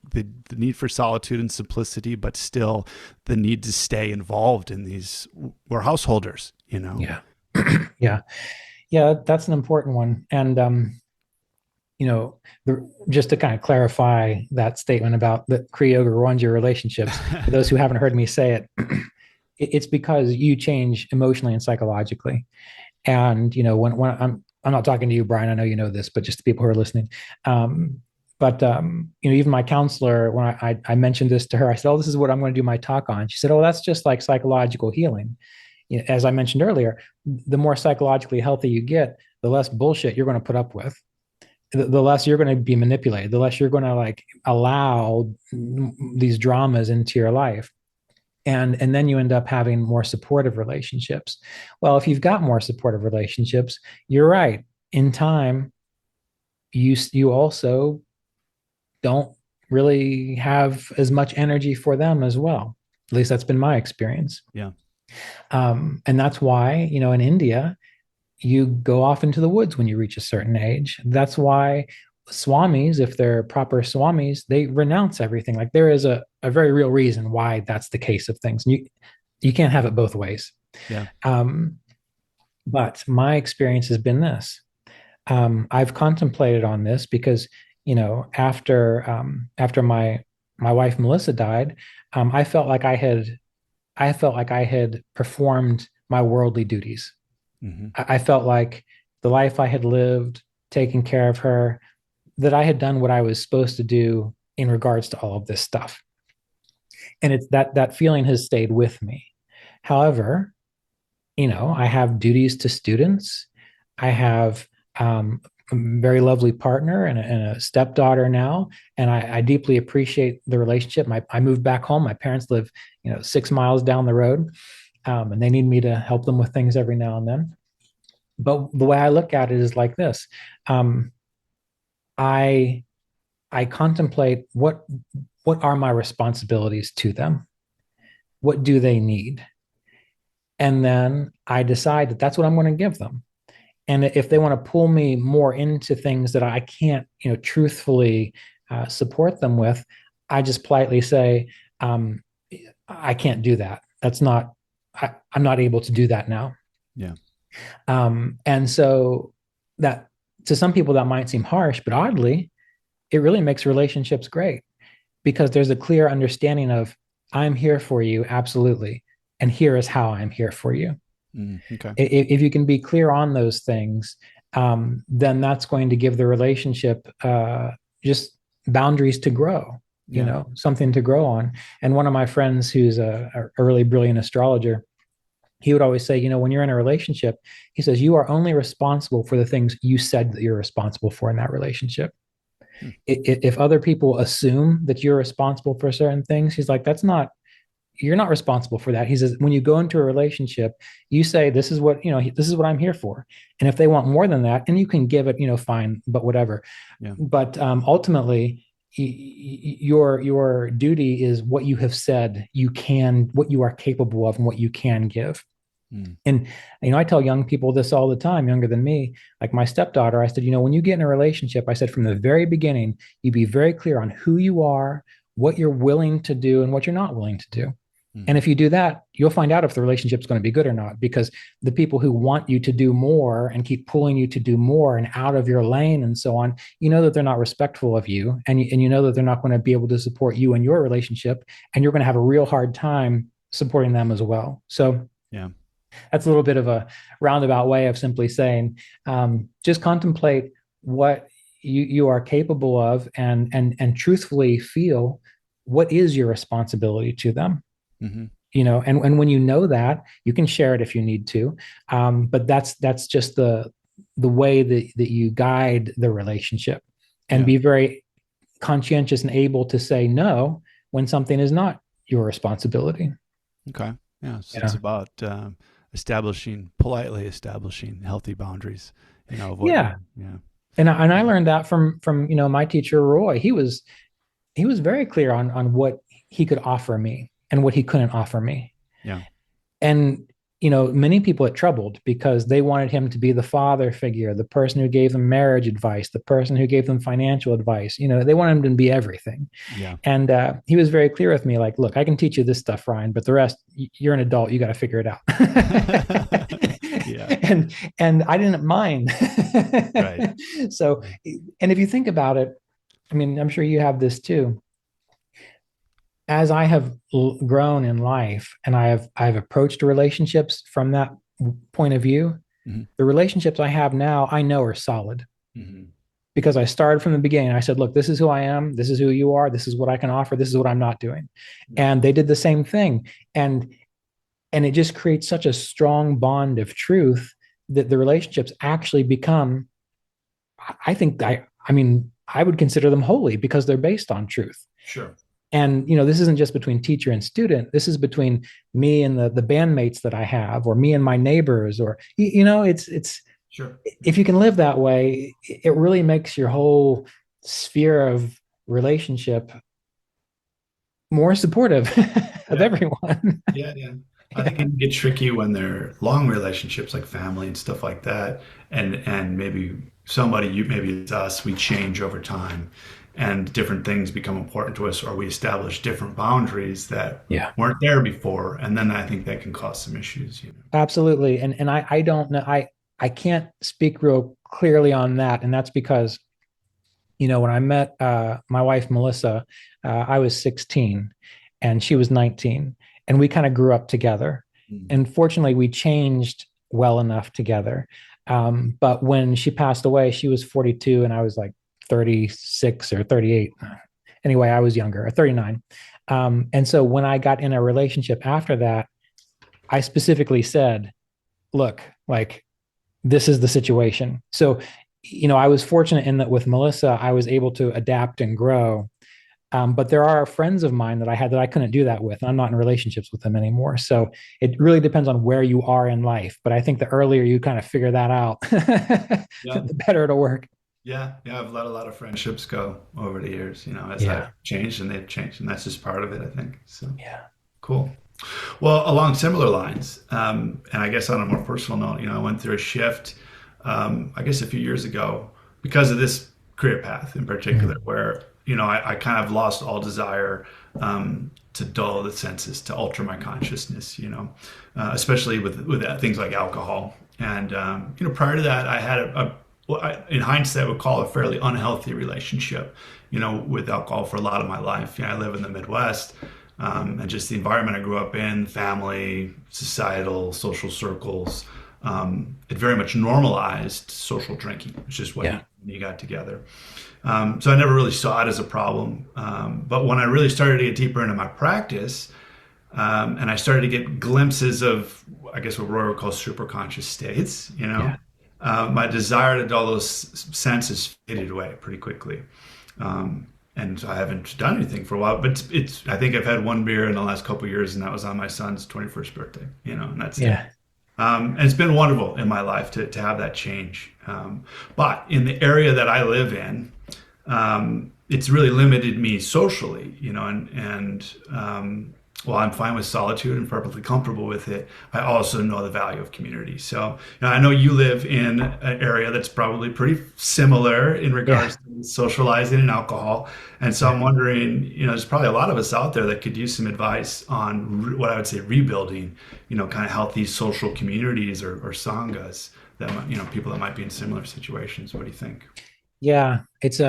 need for solitude and simplicity, but still the need to stay involved in these. We're householders, Yeah. Yeah, that's an important one. And, just to kind of clarify that statement about that Kriya Yoga ruins your relationships, for those who haven't heard me say it, it's because you change emotionally and psychologically. And, when I'm not talking to you, Bryan, I know you know this, but just the people who are listening. But even my counselor, when I mentioned this to her, I said, "Oh, this is what I'm going to do my talk on." She said, "Oh, that's just like psychological healing." As I mentioned earlier, the more psychologically healthy you get, the less bullshit you're going to put up with, the less you're going to be manipulated, the less you're going to allow these dramas into your life. And then you end up having more supportive relationships. Well, if you've got more supportive relationships, you're right. In time, you also don't really have as much energy for them as well. At least that's been my experience. Yeah. And that's why, in India, you go off into the woods when you reach a certain age. That's why swamis, if they're proper swamis, they renounce everything. Like there is a very real reason why that's the case of things. And you can't have it both ways. Yeah. But my experience has been this. I've contemplated on this because, after my wife Melissa died, I felt like I had performed my worldly duties. Mm-hmm. I felt like the life I had lived, taking care of her, that I had done what I was supposed to do in regards to all of this stuff. And it's that feeling has stayed with me. However, I have duties to students. I have a very lovely partner and a stepdaughter now, and I deeply appreciate the relationship. I moved back home. My parents live, 6 miles down the road, and they need me to help them with things every now and then. But the way I look at it is like this: I I contemplate what are my responsibilities to them? What do they need? And then I decide that that's what I'm going to give them. And if they want to pull me more into things that I can't, truthfully support them with, I just politely say, I can't do that. I'm not able to do that now. Yeah. And so that to some people that might seem harsh, but oddly, it really makes relationships great because there's a clear understanding of I'm here for you, absolutely. And here is how I'm here for you. Okay. If you can be clear on those things, then that's going to give the relationship just boundaries to grow, something to grow on. And one of my friends who's a really brilliant astrologer, he would always say, when you're in a relationship, he says, you are only responsible for the things you said that you're responsible for in that relationship. If other people assume that you're responsible for certain things, he's like, you're not responsible for that. He says, when you go into a relationship, you say, this is what I'm here for. And if they want more than that, and you can give it, fine, but whatever. Yeah. But ultimately, your duty is what you have said what you are capable of and what you can give. And, I tell young people this all the time, younger than me, like my stepdaughter, I said, when you get in a relationship, I said, from the very beginning, you be very clear on who you are, what you're willing to do and what you're not willing to do. And if you do that, you'll find out if the relationship's going to be good or not, because the people who want you to do more and keep pulling you to do more and out of your lane and so on, that they're not respectful of you, and you know that they're not going to be able to support you in your relationship, and you're going to have a real hard time supporting them as well. So yeah, that's a little bit of a roundabout way of simply saying, just contemplate what you are capable of and truthfully feel what is your responsibility to them. Mm-hmm. And when you know that, you can share it if you need to, but that's just the way that you guide the relationship, and be very conscientious and able to say no when something is not your responsibility. Okay. Yeah. So it's about politely establishing healthy boundaries. Yeah. And I learned that from my teacher Roy. He was very clear on what he could offer me and what he couldn't offer me. Yeah. And, many people it troubled because they wanted him to be the father figure, the person who gave them marriage advice, the person who gave them financial advice. They wanted him to be everything. Yeah. And he was very clear with me, like, look, I can teach you this stuff, Ryan, but the rest, you're an adult. You got to figure it out. Yeah. And I didn't mind. Right. So, and if you think about it, I mean, I'm sure you have this too. As I have grown in life and I've approached relationships from that point of view, the relationships I have now, I know are solid, because I started from the beginning. I said, look, this is who I am. This is who you are. This is what I can offer. This is what I'm not doing. And they did the same thing. And it just creates such a strong bond of truth that the relationships actually become, I would consider them holy because they're based on truth. Sure. And, this isn't just between teacher and student. This is between me and the bandmates that I have, or me and my neighbors, or, it's sure. If you can live that way, it really makes your whole sphere of relationship more supportive of everyone. Yeah. I think it can get tricky when they're long relationships like family and stuff like that. And maybe somebody, you maybe it's us, we change over time and different things become important to us, or we establish different boundaries that Yeah. weren't there before. And then I think that can cause some issues, you know. Absolutely. And I don't know, I can't speak real clearly on that. And that's because, when I met my wife Melissa, I was 16 and she was 19, and we kind of grew up together. Mm. And fortunately, we changed well enough together. But when she passed away, she was 42 and I was like 36 or 38. Anyway, I was younger, 39. And so when I got in a relationship after that, I specifically said, look, like, this is the situation. So, I was fortunate in that with Melissa, I was able to adapt and grow. But there are friends of mine that I had that I couldn't do that with. I'm not in relationships with them anymore. So it really depends on where you are in life. But I think the earlier you kind of figure that out, Yeah. the better it'll work. Yeah. Yeah. I've let a lot of friendships go over the years, as I've Yeah. changed and they've changed. And that's just part of it, I think. So Yeah. cool. Well, along similar lines, and I guess on a more personal note, I went through a shift, I guess a few years ago because of this career path in particular, Mhm. where, I kind of lost all desire to dull the senses, to alter my consciousness, especially with things like alcohol. And, prior to that, I had what in hindsight, I would call a fairly unhealthy relationship, with alcohol for a lot of my life. I live in the Midwest, and just the environment I grew up in, family, societal, social circles, it very much normalized social drinking, which is what Yeah. you got together. So I never really saw it as a problem. But when I really started to get deeper into my practice, and I started to get glimpses of, I guess, what Roy would call superconscious states, Yeah. my desire to dull those senses faded away pretty quickly. And I haven't done anything for a while, but I think I've had one beer in the last couple of years, and that was on my son's 21st birthday, and that's it. Yeah. And it's been wonderful in my life to have that change. But in the area that I live in, it's really limited me socially, and while I'm fine with solitude and perfectly comfortable with it, I also know the value of community. So, I know you live in an area that's probably pretty similar in Yeah. regards to socializing and alcohol. And so I'm wondering, there's probably a lot of us out there that could use some advice on what I would say rebuilding, kind of healthy social communities or sanghas that, people that might be in similar situations. What do you think? Yeah. That's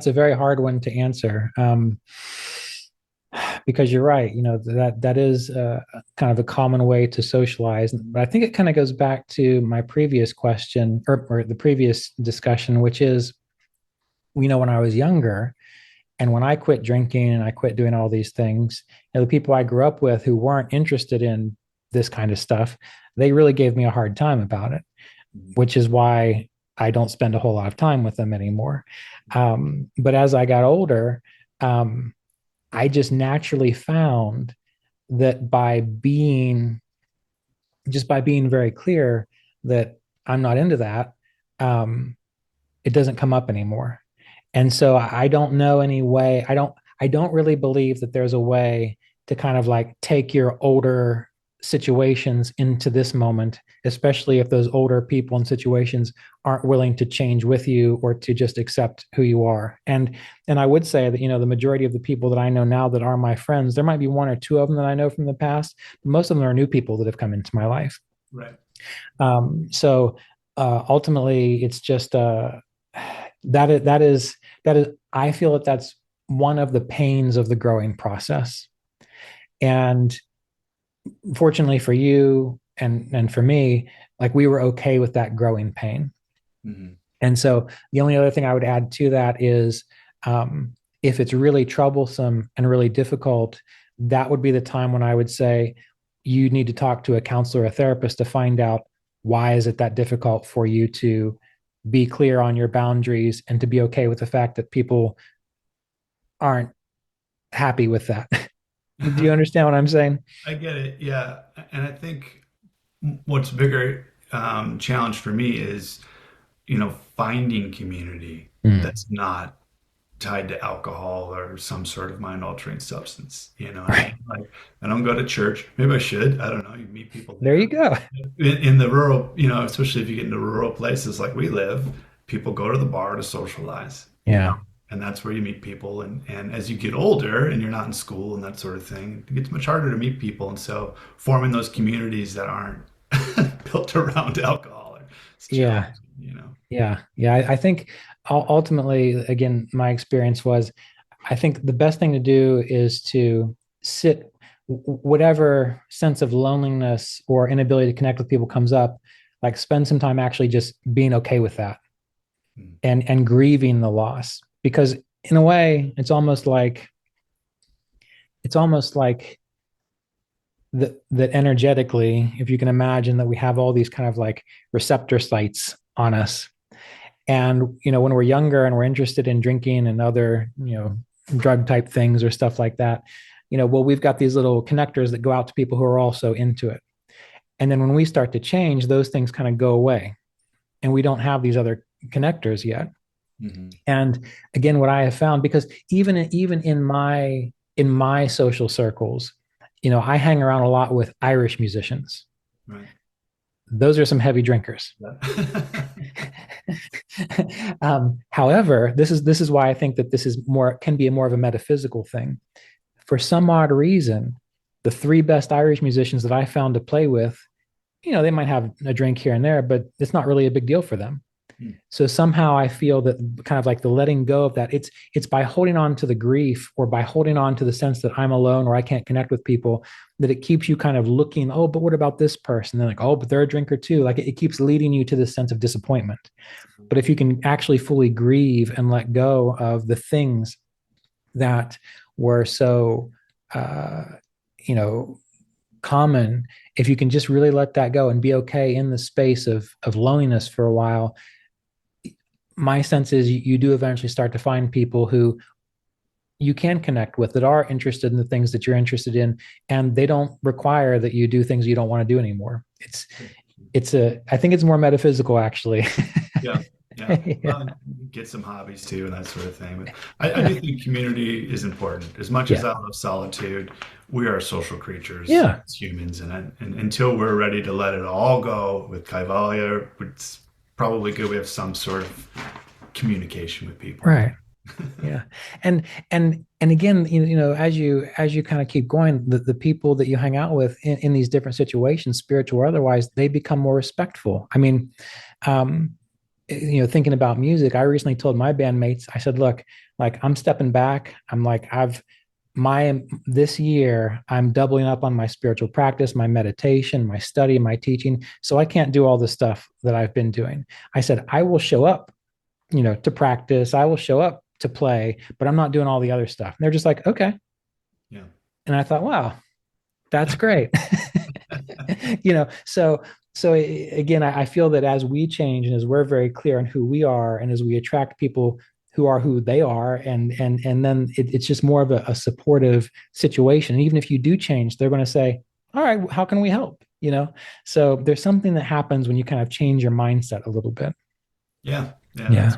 a very hard one to answer. Because you're right, that is kind of a common way to socialize. But I think it kind of goes back to my previous question, or the previous discussion, which is, when I was younger and when I quit drinking and I quit doing all these things, the people I grew up with who weren't interested in this kind of stuff, they really gave me a hard time about it, which is why I don't spend a whole lot of time with them anymore. But as I got older, um, I just naturally found that by being very clear that I'm not into that, um, it doesn't come up anymore. And so I don't know any way. I don't really believe that there's a way to kind of like take your older situations into this moment, especially if those older people and situations aren't willing to change with you or to just accept who you are. And I would say that, the majority of the people that I know now that are my friends, there might be one or two of them that I know from the past, but most of them are new people that have come into my life. Right. So ultimately, it's just that is I feel that that's one of the pains of the growing process. And fortunately for you and for me, like, we were okay with that growing pain. Hmm. And so the only other thing I would add to that is, if it's really troublesome and really difficult, that would be the time when I would say you need to talk to a counselor or a therapist to find out, why is it that difficult for you to be clear on your boundaries and to be okay with the fact that people aren't happy with that. Do you understand what I'm saying? I get it. Yeah. And I think what's bigger challenge for me is, finding community Mm. that's not tied to alcohol or some sort of mind altering substance. Right. Like, I don't go to church. Maybe I should. I don't know. You meet people There you there. go. In the rural, especially if you get into rural places like we live, people go to the bar to socialize, Yeah. and that's where you meet people. And as you get older and you're not in school and that sort of thing, it gets much harder to meet people. And so forming those communities that aren't built around alcohol is Yeah. challenging. Yeah. Yeah. I think ultimately, again, my experience was I think the best thing to do is to sit, whatever sense of loneliness or inability to connect with people comes up, like spend some time actually just being okay with that Mm. and grieving the loss. Because in a way, it's almost like that energetically, if you can imagine that we have all these kind of like receptor sites on us. And, when we're younger and we're interested in drinking and other, drug type things or stuff like that, well, we've got these little connectors that go out to people who are also into it. And then when we start to change, those things kind of go away and we don't have these other connectors yet. Mm-hmm. And again, what I have found, because even in my social circles, I hang around a lot with Irish musicians. Right. Those are some heavy drinkers. Yeah. However, this is why I think that this is can be more of a metaphysical thing. For some odd reason, the three best Irish musicians that I found to play with, they might have a drink here and there, but it's not really a big deal for them. Mm. So somehow I feel that kind of like the letting go of that, it's by holding on to the grief or by holding on to the sense that I'm alone or I can't connect with people, that it keeps you kind of looking, oh, but what about this person? They're like, oh, but they're a drinker too. Like it keeps leading you to this sense of disappointment. But if you can actually fully grieve and let go of the things that were so you know common, if you can just really let that go and be okay in the space of loneliness for a while, my sense is you do eventually start to find people who you can connect with that are interested in the things that you're interested in, and they don't require that you do things you don't want to do anymore. I think it's more metaphysical actually. Yeah. Yeah. Yeah. Well, get some hobbies too and that sort of thing. But I do think community is important. As much as Yeah. I love solitude, we are social creatures Yeah. as humans. And until we're ready to let it all go with Kaivalya, it's probably good we have some sort of communication with people. Right. Yeah. And again, as you kind of keep going, the people that you hang out with in these different situations, spiritual or otherwise, they become more respectful. I mean, um, thinking about music, I recently told my bandmates, I said, look, like I'm stepping back. I'm like, this year, I'm doubling up on my spiritual practice, my meditation, my study, my teaching. So I can't do all the stuff that I've been doing. I said, I will show up, to practice. I will show up to play, but I'm not doing all the other stuff. And they're just like, okay. Yeah. And I thought, wow, that's great. So again, I feel that as we change and as we're very clear on who we are, and as we attract people who are who they are, and then it's just more of a supportive situation. And even if you do change, they're going to say, all right, how can we help? So there's something that happens when you kind of change your mindset a little bit. Yeah. Yeah. Yeah.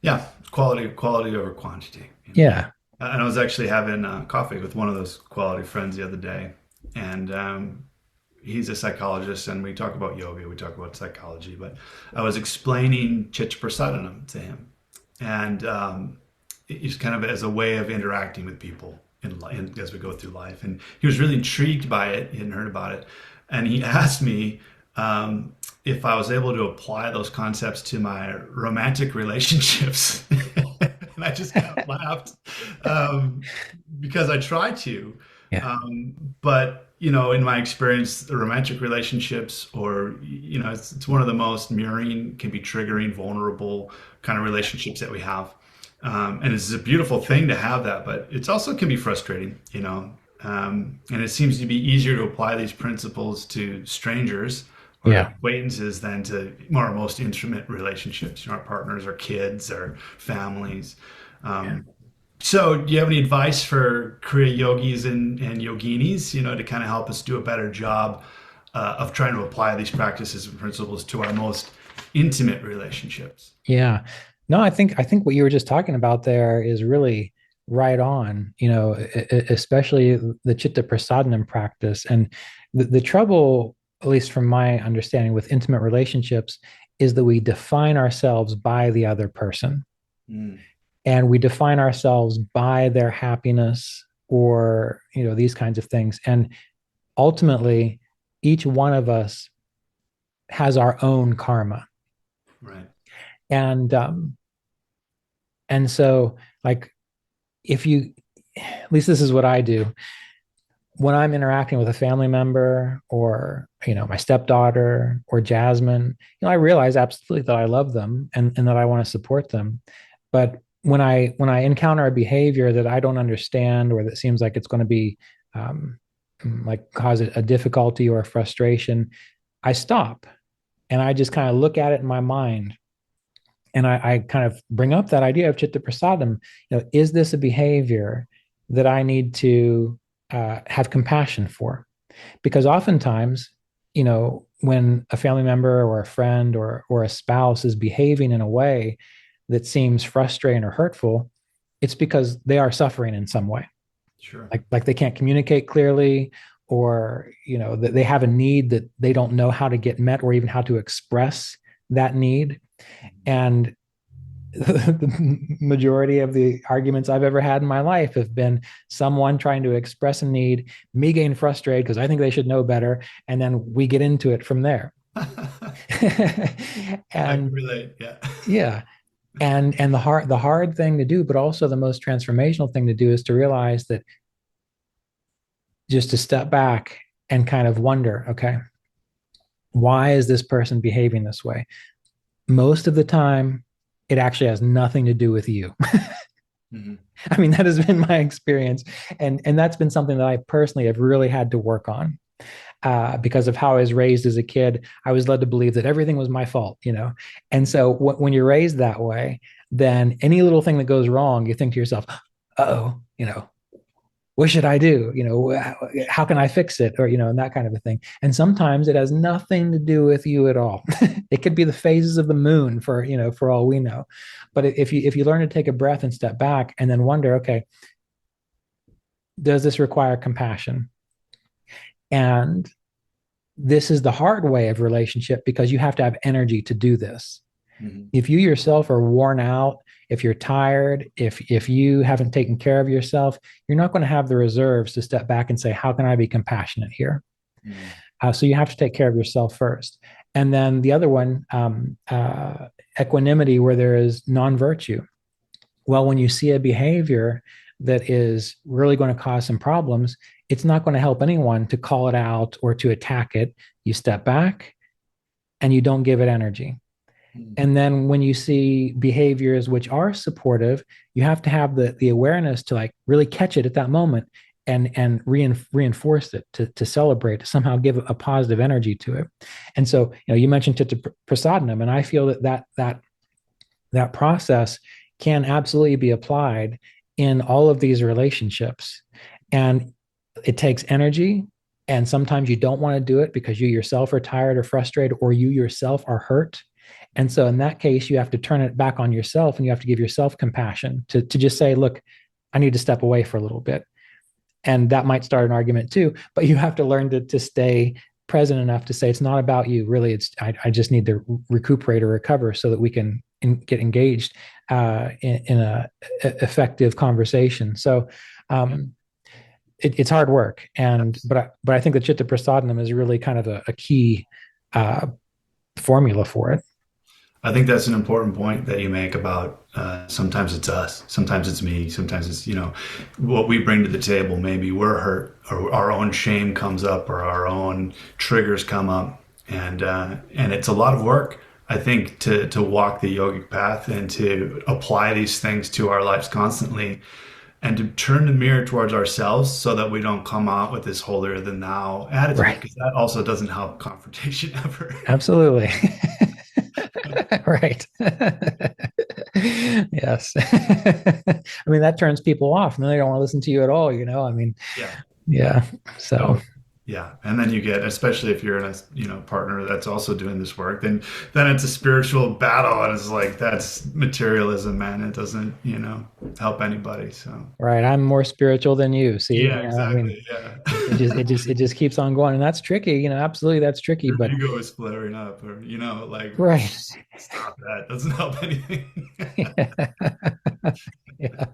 Yeah. Quality over quantity. Yeah. And I was actually having coffee with one of those quality friends the other day, and he's a psychologist, and we talk about yoga, we talk about psychology. But I was explaining Chitta to him, and it's kind of as a way of interacting with people as we go through life. And he was really intrigued by it. He hadn't heard about it, and he asked me if I was able to apply those concepts to my romantic relationships. And I just kind of laughed because I try to. Yeah. But, in my experience, the romantic relationships it's one of the most mirroring, can be triggering, vulnerable kind of relationships that we have. And it's a beautiful thing to have that, but it's also can be frustrating, and it seems to be easier to apply these principles to strangers or Yeah. acquaintances than to our most intimate relationships, our partners, our kids, our families. So do you have any advice for Kriya yogis and yoginis, to kind of help us do a better job of trying to apply these practices and principles to our most intimate relationships? Yeah. No, I think what you were just talking about there is really right on, especially the chitta prasadana practice. And the trouble, at least from my understanding with intimate relationships, is that we define ourselves by the other person. Mm, And we define ourselves by their happiness or, these kinds of things. And ultimately, each one of us has our own karma. right. And so, like, if you, at least this is what I do when I'm interacting with a family member or, my stepdaughter or Jasmine, I realize absolutely that I love them and that I want to support them. But when I encounter a behavior that I don't understand or that seems like it's going to be um, like cause a difficulty or a frustration, I stop and I just kind of look at it in my mind, and I kind of bring up that idea of chitta prasadam. Is this a behavior that I need to have compassion for? Because oftentimes, when a family member or a friend or a spouse is behaving in a way that seems frustrating or hurtful, it's because they are suffering in some way. Sure. Like they can't communicate clearly, or that they have a need that they don't know how to get met or even how to express that need. And the majority of the arguments I've ever had in my life have been someone trying to express a need, me getting frustrated because I think they should know better, and then we get into it from there. I can And relate. Yeah. yeah, and the hard thing to do, but also the most transformational thing to do, is to realize that, just to step back and kind of wonder, okay, why is this person behaving this way? Most of the time, it actually has nothing to do with you. Mm-hmm. I mean, that has been my experience, and that's been something that I personally have really had to work on, because of how I was raised as a kid. I was led to believe that everything was my fault. And so when you're raised that way, then any little thing that goes wrong, you think to yourself, "Oh, what should I do? How can I fix it?" Or, and that kind of a thing. And sometimes it has nothing to do with you at all. It could be the phases of the moon for all we know. But if you learn to take a breath and step back and then wonder, okay, does this require compassion? And this is the hard way of relationship, because you have to have energy to do this. Mm-hmm. If you yourself are worn out, if you're tired, if you haven't taken care of yourself, you're not going to have the reserves to step back and say, how can I be compassionate here? Mm-hmm. So you have to take care of yourself first. And then the other one, equanimity, where there is non-virtue. Well, when you see a behavior that is really going to cause some problems, it's not going to help anyone to call it out or to attack it. You step back and you don't give it energy. And then when you see behaviors which are supportive, you have to have the awareness to, like, really catch it at that moment and reinforce it, to celebrate, to somehow give a positive energy to it. And so, you mentioned chitta prasadana, and I feel that process can absolutely be applied in all of these relationships. And it takes energy. And sometimes you don't want to do it because you yourself are tired or frustrated, or you yourself are hurt. And so in that case, you have to turn it back on yourself, and you have to give yourself compassion to just say, look, I need to step away for a little bit. And that might start an argument too, but you have to learn to stay present enough to say, it's not about you. Really, I just need to recuperate or recover so that we can get engaged in a effective conversation. So it's hard work. But I think the chitta prasadana is really kind of a key formula for it. I think that's an important point that you make about sometimes it's us, sometimes it's me, sometimes it's, what we bring to the table. Maybe we're hurt, or our own shame comes up, or our own triggers come up. And it's a lot of work, I think, to walk the yogic path and to apply these things to our lives constantly, and to turn the mirror towards ourselves so that we don't come out with this holier than thou attitude, Right. because that also doesn't help confrontation ever. Absolutely. Right. Yes. I mean, that turns people off, and then they don't want to listen to you at all. I mean, Yeah. yeah. So, So, Yeah. And then you get, especially if you're in a, partner that's also doing this work, then it's a spiritual battle. And it's like, that's materialism, man. It doesn't, help anybody. So, Right. I'm more spiritual than you. See, yeah, I mean, exactly. Yeah. it just keeps on going. And that's tricky, absolutely that's tricky, Your but ego is flaring up, or, like, right. stop that. Doesn't help anything. Yeah.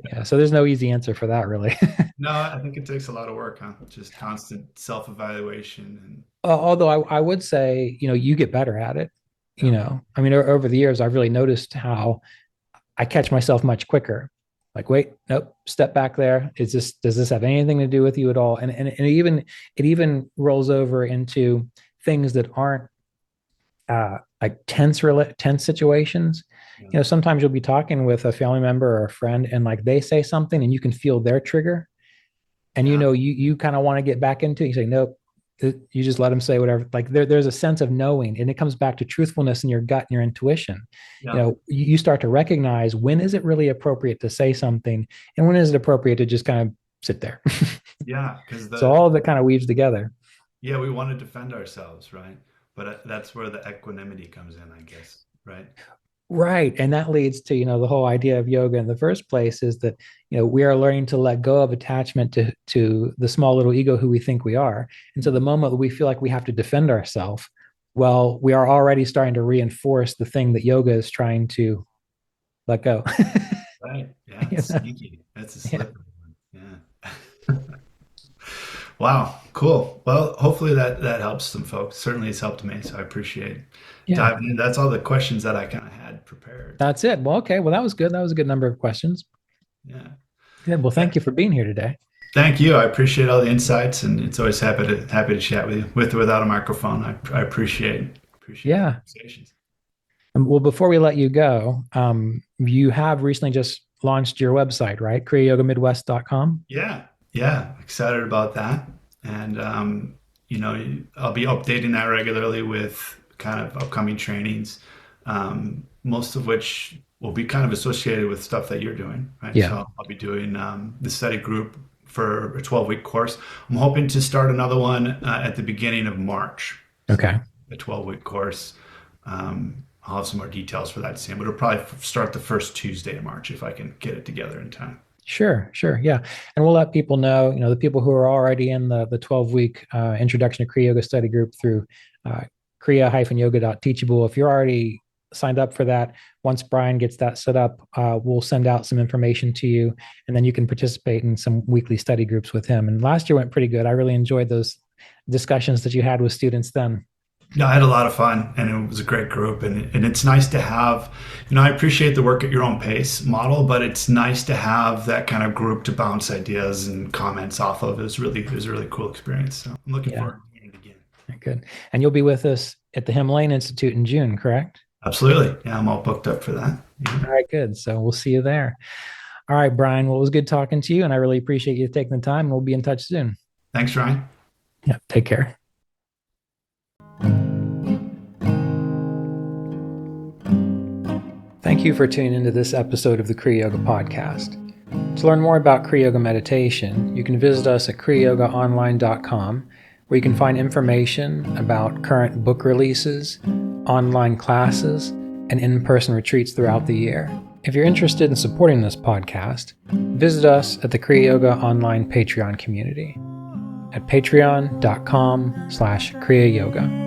Yeah. So there's no easy answer for that, really. No, I think it takes a lot of work, huh? Just constant self-evaluation and, Although I would say, you get better at it. yeah. I mean, over the years, I've really noticed how I catch myself much quicker. Like, wait, nope, step back there. Does this have anything to do with you at all? And it even rolls over into things that aren't like tense situations. Yeah. Sometimes you'll be talking with a family member or a friend, and like they say something, and you can feel their trigger, and Yeah. you kind of want to get back into it. You say, nope, you just let them say whatever. Like there's a sense of knowing, and it comes back to truthfulness in your gut and your intuition. Yeah. You start to recognize when is it really appropriate to say something, and when is it appropriate to just kind of sit there. Yeah. Because So all of it kind of weaves together. yeah, we want to defend ourselves, right? But that's where the equanimity comes in, I guess, right? Right. And that leads to, the whole idea of yoga in the first place is that, we are learning to let go of attachment to the small little ego who we think we are. And so the moment that we feel like we have to defend ourselves, well, we are already starting to reinforce the thing that yoga is trying to let go. Right. Yeah. It's sneaky. That's a Yeah. slippery one. Yeah. Wow. Cool. Well, hopefully that helps some folks. Certainly it's helped me. So I appreciate Yeah. diving in. That's all the questions that I kind of had prepared. That's it. Well, okay. Well, that was good. That was a good number of questions. Yeah. Good. Well, Yeah. thank you for being here today. Thank you. I appreciate all the insights, and it's always happy to chat with you, with or without a microphone. I appreciate the Yeah. conversations. Well, before we let you go, you have recently just launched your website, right? KriyaYogaMidwest.com. Yeah, yeah, excited about that. And I'll be updating that regularly with kind of upcoming trainings, most of which will be kind of associated with stuff that you're doing, right? Yeah. So I'll be doing the study group for a 12-week course. I'm hoping to start another one at the beginning of March. Okay. A 12-week course. I'll have some more details for that soon, but it'll probably start the first Tuesday of March if I can get it together in time. Sure. Yeah. And we'll let people know, the people who are already in the 12-week introduction to Kriya Yoga study group through kriya-yoga.teachable. If you're already signed up for that, once Bryan gets that set up, we'll send out some information to you, and then you can participate in some weekly study groups with him. And last year went pretty good. I really enjoyed those discussions that you had with students then. No, I had a lot of fun, and it was a great group, and it's nice to have, I appreciate the work at your own pace model, but it's nice to have that kind of group to bounce ideas and comments off of. It was a really cool experience. So I'm looking forward to doing it again. Good. And you'll be with us at the Himalayan Institute in June, correct? Absolutely. Yeah, I'm all booked up for that. Yeah. All right, good. So we'll see you there. All right, Bryan. Well, it was good talking to you, and I really appreciate you taking the time. We'll be in touch soon. Thanks, Ryan. Yeah, take care. Thank you for tuning into this episode of the Kriya Yoga Podcast. To learn more about Kriya Yoga meditation, you can visit us at kriyayogaonline.com, where you can find information about current book releases, online classes, and in-person retreats throughout the year. If you're interested in supporting this podcast, visit us at the Kriya Yoga Online Patreon community at patreon.com/Kriya Yoga.